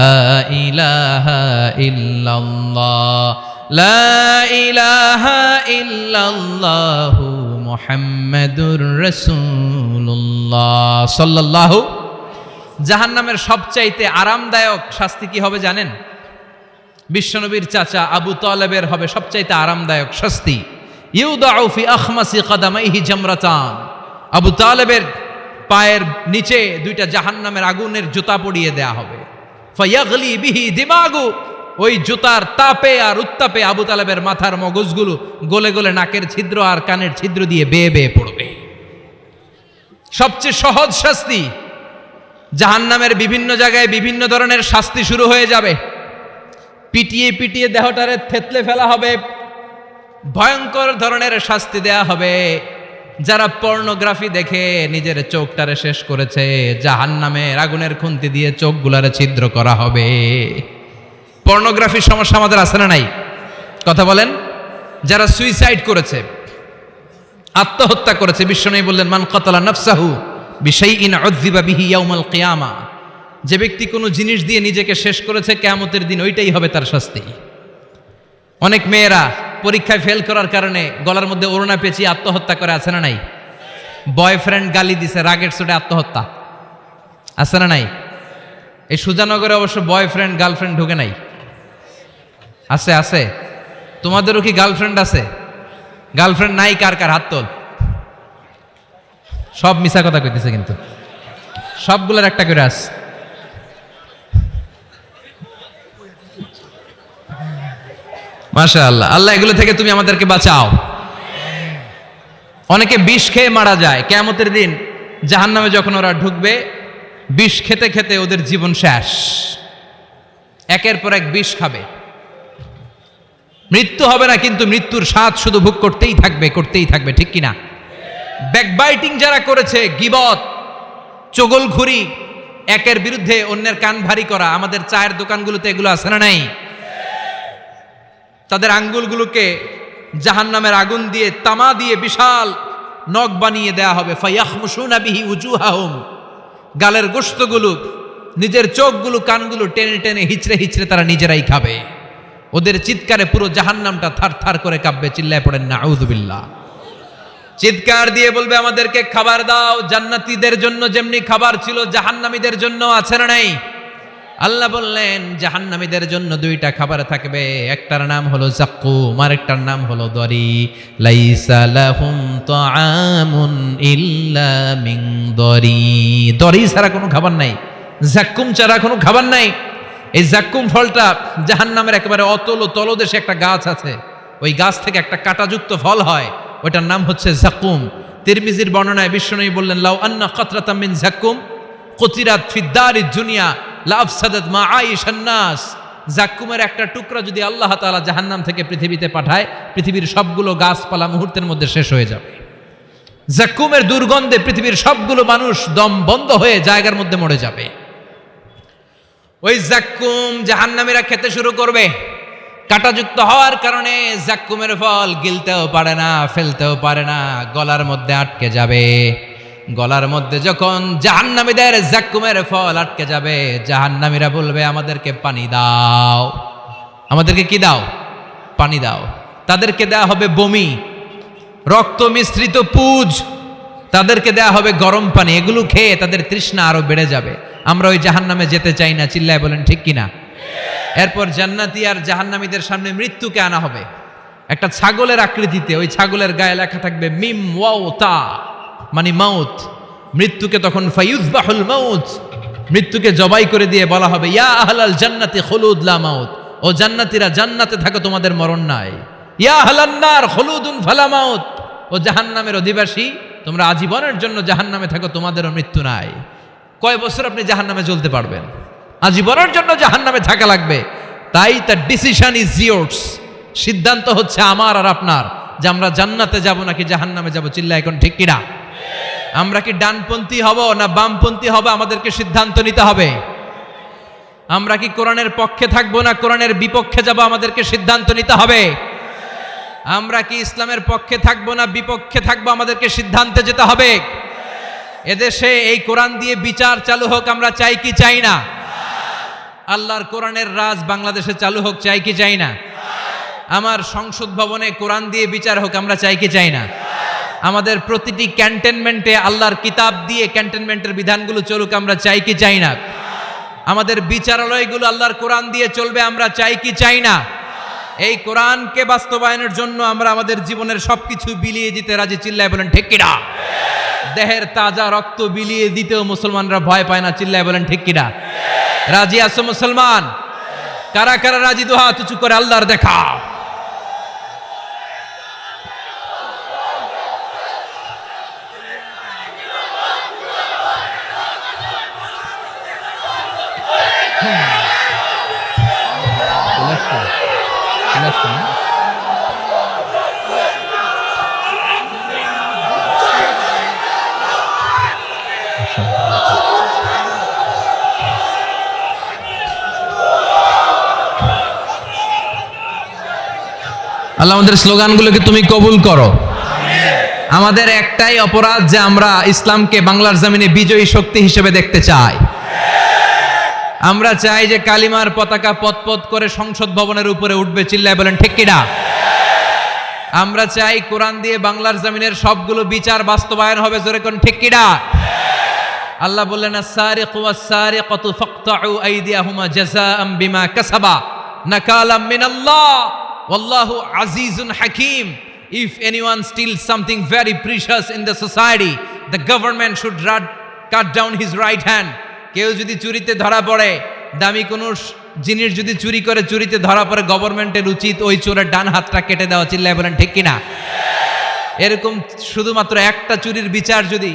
ইলাহা ইল্লাল্লাহ, লা ইলাহা ইল্লাল্লাহু মুহাম্মাদুর রাসূলুল্লাহ সাল্লাল্লাহু। জাহান্নামের সবচাইতে আরামদায়ক শাস্তি কি হবে জানেন? বিশ্বনবীর চাচা আবু তালেবের হবে সবচাইতে আরামদায়ক শাস্তি। ইউদাউ ফি আখমাসি কদামাইহি জামরাতান, আবু তালেবের পায়ের নিচে 2টা জাহান্নামের আগুনের জুতা পরিয়ে দেয়া হবে। ফায়াগলি বিহি দিমাগু, ওই জুতার তাপে আর উত্তাপে আবু তালেবের মাথার মগজগুলো গলে গলে নাকের ছিদ্র আর কানের ছিদ্র দিয়ে বেয়ে বেয়ে পড়বে। সবচেয়ে সহজ শাস্তি। জাহান্নামের বিভিন্ন জায়গায় বিভিন্ন ধরনের শাস্তি শুরু হয়ে যাবে। পিটিয়ে পিটিয়ে দেহটারে থেতলে ফেলা হবে, ভয়ঙ্কর ধরনের শাস্তি দেয়া হবে। যারা পর্নোগ্রাফি দেখে নিজের চোখটারে শেষ করেছে, জাহান্নামের আগুনের খুন্তি দিয়ে চোখগুলারে ছিদ্র করা হবে। পর্নোগ্রাফির সমস্যা আমাদের আছে না নাই? কথা বলেন। যারা সুইসাইড করেছে, আত্মহত্যা করেছে, বিশ্বনবী বললেন মান কাতালা নাফসাহু বিশাইইন উযযিবা বিহি ইয়াউমাল কিয়ামা, যে ব্যক্তি কোনো জিনিস দিয়ে নিজেকে শেষ করেছে, কিয়ামতের দিন ওইটাই হবে তার শাস্তি। অনেক মেয়েরা পরীক্ষায় ফেল করার কারণে গলার মধ্যে ওড়না পেঁচিয়ে আত্মহত্যা করে, আছে না নাই? বয়ফ্রেন্ড গালি দিছে, রাগের চোটে আত্মহত্যা, আছে না নাই? এই সুজানগরে অবশ্য বয়ফ্রেন্ড গার্লফ্রেন্ড ঢুকে নাই, আছে আছে। তোমাদেরও কি গার্লফ্রেন্ড আছে? গার্লফ্রেন্ড নাই কার কার হাত তোল। সব মিছা কথা কইতেছে, কিন্তু সবগুলোর একটা করে আছে। মাশাআল্লাহ, আল্লাহ এগুলো থেকে তুমি আমাদেরকে বাঁচাও। অনেকে বিষ খেয়ে মারা যায় কিয়ামতের দিন। জাহান্নামে যখন ওরা ঢুকবে, বিষ খেতে খেতে ওদের জীবন শেষ। একের পর এক বিষ খাবে, মৃত্যু হবে না, কিন্তু মৃত্যুর স্বাদ শুধু ভোগ করতেই থাকবে, করতেই থাকবে। ঠিক কিনা? ব্যাকবাইটিং যারা করেছে, গীবত, চগলখুরি, একের বিরুদ্ধে অন্যের কান ভারী করা, আমাদের চায়ের দোকানগুলোতে এগুলো আছে না নাই? তাদের আঙ্গুলগুলোকে জাহান্নামের আগুন দিয়ে তামা দিয়ে বিশাল নখ বানিয়ে দেয়া হবে। ফায়াখমুশুনা বিহি উজুহাহুম, গালের গোশতগুলো, নিজের চোখগুলো, কানগুলো টেনে টেনে হিচড়ে হিচড়ে তারা নিজেরাই খাবে। ওদের চিৎকারে পুরো জাহান্নামটা থার থার করে কাঁপবে। চিল্লায় পড়েন নাউযুবিল্লাহ। চিৎকার দিয়ে বলবে আমাদেরকে খাবার দাও। জান্নাতীদের জন্য যেমনি খাবার ছিল জাহান্নামীদের জন্য আছে না নাই? আল্লাহ বললেন জাহান্নামীদের জন্য দুইটা খাবার থাকবে, একটার নাম হলো যাক্কুম, আরেকটার নাম হলো দরি। লাইসা লাহুম তাআমুন ইল্লা মিন দরি, দরি ছাড়া কোনো খাবার নাই, যাক্কুম ছাড়া কোনো খাবার নাই। এই যাক্কুম ফলটা জাহান্নামের একেবারে অতল তলদেশে একটা গাছ আছে, ওই গাছ থেকে একটা কাঁটাযুক্ত ফল হয়, ওইটার নাম হচ্ছে যাক্কুম। তিরমিজির বর্ণনায় বিশ্বনবী বললেন লাউ আন্না কাতরাতাম মিন যাক্কুম কুতিরাত ফিদ দারিদ দুনিয়া লাফসাদাত মা আইশান নাস। যাক্কুমের একটা টুকরা যদি আল্লাহ তাআলা জাহান্নাম থেকে পৃথিবীতে পাঠায়, পৃথিবীর সবগুলো গাছপালা মুহূর্তের মধ্যে শেষ হয়ে যাবে। যাক্কুমের দুর্গন্ধে পৃথিবীর সবগুলো মানুষ দম বন্ধ হয়ে জায়গার মধ্যে মরে যাবে। ওই যাক্কুম জাহান্নামীরা খেতে শুরু করবে। কাঁটাযুক্ত হওয়ার কারণে যাক্কুমের ফল গিলতেও পারে না, ফেলতেও পারে না, গলার মধ্যে আটকে যাবে। গলার মধ্যে যখন জাহান্নামীদের যাক্কুমের ফল আটকে যাবে, জাহান্নামীরা বলবে আমাদেরকে পানি দাও। আমাদেরকে কি দাও? পানি দাও। তাদেরকে দেয়া হবে বমি, রক্ত মিশ্রিত পুজ, তাদেরকে দেয়া হবে গরম পানি। এগুলো খেয়ে তাদের তৃষ্ণা আরো বেড়ে যাবে। আমরা ওই জাহান্নামে যেতে চাই না, চিল্লায় বলেন ঠিক কিনা? এরপর জান্নাতি আর জাহান্নামীদের সামনে মৃত্যুকে আনা হবে একটা ছাগলের আকৃতিতে। ওই ছাগলের গায়ে লেখা থাকবে মিম ওয়াও তা, মানে মাউত। মৃত্যুকে তখন ফায়ুযবাহুল মাউত, মৃত্যুকে জবাই করে দিয়ে বলা হবে ইয়া আহলাল জান্নাতি খুলুদ লা মাউত, ও জান্নাতীরা জান্নাতে থাকো তোমাদের মরণ নাই। ইয়া আহলান নার খুলুদুন ফালা মাউত, ও জাহান্নামের অধিবাসী তোমরা আজীবনের জন্য জাহান্নামে থাকো, তোমাদেরও মৃত্যু নাই। কয় বছর আপনি জাহান্নামে চলতে পারবেন? আজীবনের জন্য জাহান্নামে থাকা লাগবে। তাই তার ডিসিশন ইজ ইয়ার্স, সিদ্ধান্ত হচ্ছে আমার আর আপনার, যে আমরা জান্নাতে যাব নাকি জাহান্নামে যাব। চিল্লা এখন ঠিক কিনা? আমরা কি ডানপন্থী হব না বামপন্থী হব? আমাদেরকে সিদ্ধান্ত নিতে হবে। আমরা কি কোরআনের পক্ষে থাকবো না কোরআনের বিপক্ষে যাব? আমাদেরকে সিদ্ধান্ত নিতে হবে। আমরা কি ইসলামের পক্ষে থাকবো না বিপক্ষে থাকবো? আমাদেরকে সিদ্ধান্তে যেতে হবে। এদেশে এই কোরআন দিয়ে বিচার চালু হোক, আমরা চাই কি চাই না? আল্লাহর কোরআনের রাজ বাংলাদেশে চালু হোক, চাই কি চাই না? আমার সংসদ ভবনে কোরআন দিয়ে বিচার হোক, আমরা চাই কি চাই না? আমাদের প্রতিটি ক্যান্টনমেন্টে আল্লাহর কিতাব দিয়ে ক্যান্টনমেন্টের বিধানগুলো চলুক, আমরা চাই কি চাই না? আমাদের বিচারালয়গুলো আল্লাহর কোরআন দিয়ে চলবে, আমরা চাই কি চাই না? এই কোরআনকে বাস্তবায়নের জন্য আমরা আমাদের জীবনের সবকিছু বিলিয়ে দিতে রাজি। চিল্লায় বলেন ঠিক কিনা? দেহের তাজা রক্ত বিলিয়ে দিতেও মুসলমানরা ভয় পায় না। চিল্লায় বলেন ঠিক কিনা? রাজি আছো মুসলমান? কারা কারা রাজি? দুই হাত উঁচু করে আল্লাহর দেখা। আল্লাহ আমাদের স্লোগানগুলোকে তুমি কবুল করো। আমাদের একটাই অপরাধ যে আমরা ইসলামকে বাংলার জমিনে বিজয়ী শক্তি হিসেবে দেখতে চাই। আমরা চাই যে কালিমার পতাকা পতপত করে সংসদ ভবনের উপরে উঠবে। চিল্লায় বলেন ঠিক কিনা? আমরা চাই কোরআন দিয়ে বাংলার জমিনের সবগুলো বিচার বাস্তবায়ন হবে। জোরে কোন ঠিক কিনা? আল্লাহ বললেন আস-সারিকু ওয়াস-সারিকাতু ফাকতাউ আইদিয়াহুমা জাযাআম বিমা কাসাবা নাকালাম মিনাল্লাহ ওয়াল্লাহু আজিজুন হাকীম। If anyone steals something very precious in the society, the government should cut down his right hand. কেউ যদি চুরিতে ধরা পড়ে, দামি কোনো জিনিস যদি চুরি করে চুরিতে ধরা পড়ে, গভর্নমেন্টের উচিত ওই চোরের ডান হাতটা কেটে দেওয়া। চিল্লায় বলেন ঠিক কিনা? এরকম শুধুমাত্র একটা চুরির বিচার যদি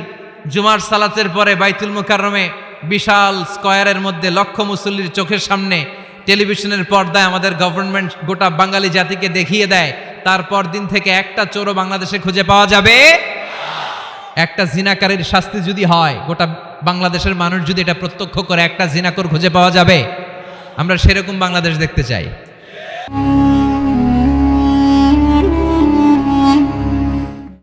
জুমার সালাতের পরে বাইতুল মুকাররমে বিশাল স্কয়ারের মধ্যে লক্ষ মুসল্লির চোখের সামনে টেলিভিশনের পর্দায় আমাদের গভর্নমেন্ট গোটা বাঙালি জাতিকে দেখিয়ে দেয়, তারপর দিন থেকে একটা চোরও বাংলাদেশে খুঁজে পাওয়া যাবে। একটা জিনাকারীর শাস্তি যদি হয়, গোটা বাংলাদেশের মানুষ যদি এটা প্রত্যক্ষ করে একটা জিনাকর খুঁজে পাওয়া যাবে। আমরা সেরকম বাংলাদেশ দেখতে চাই।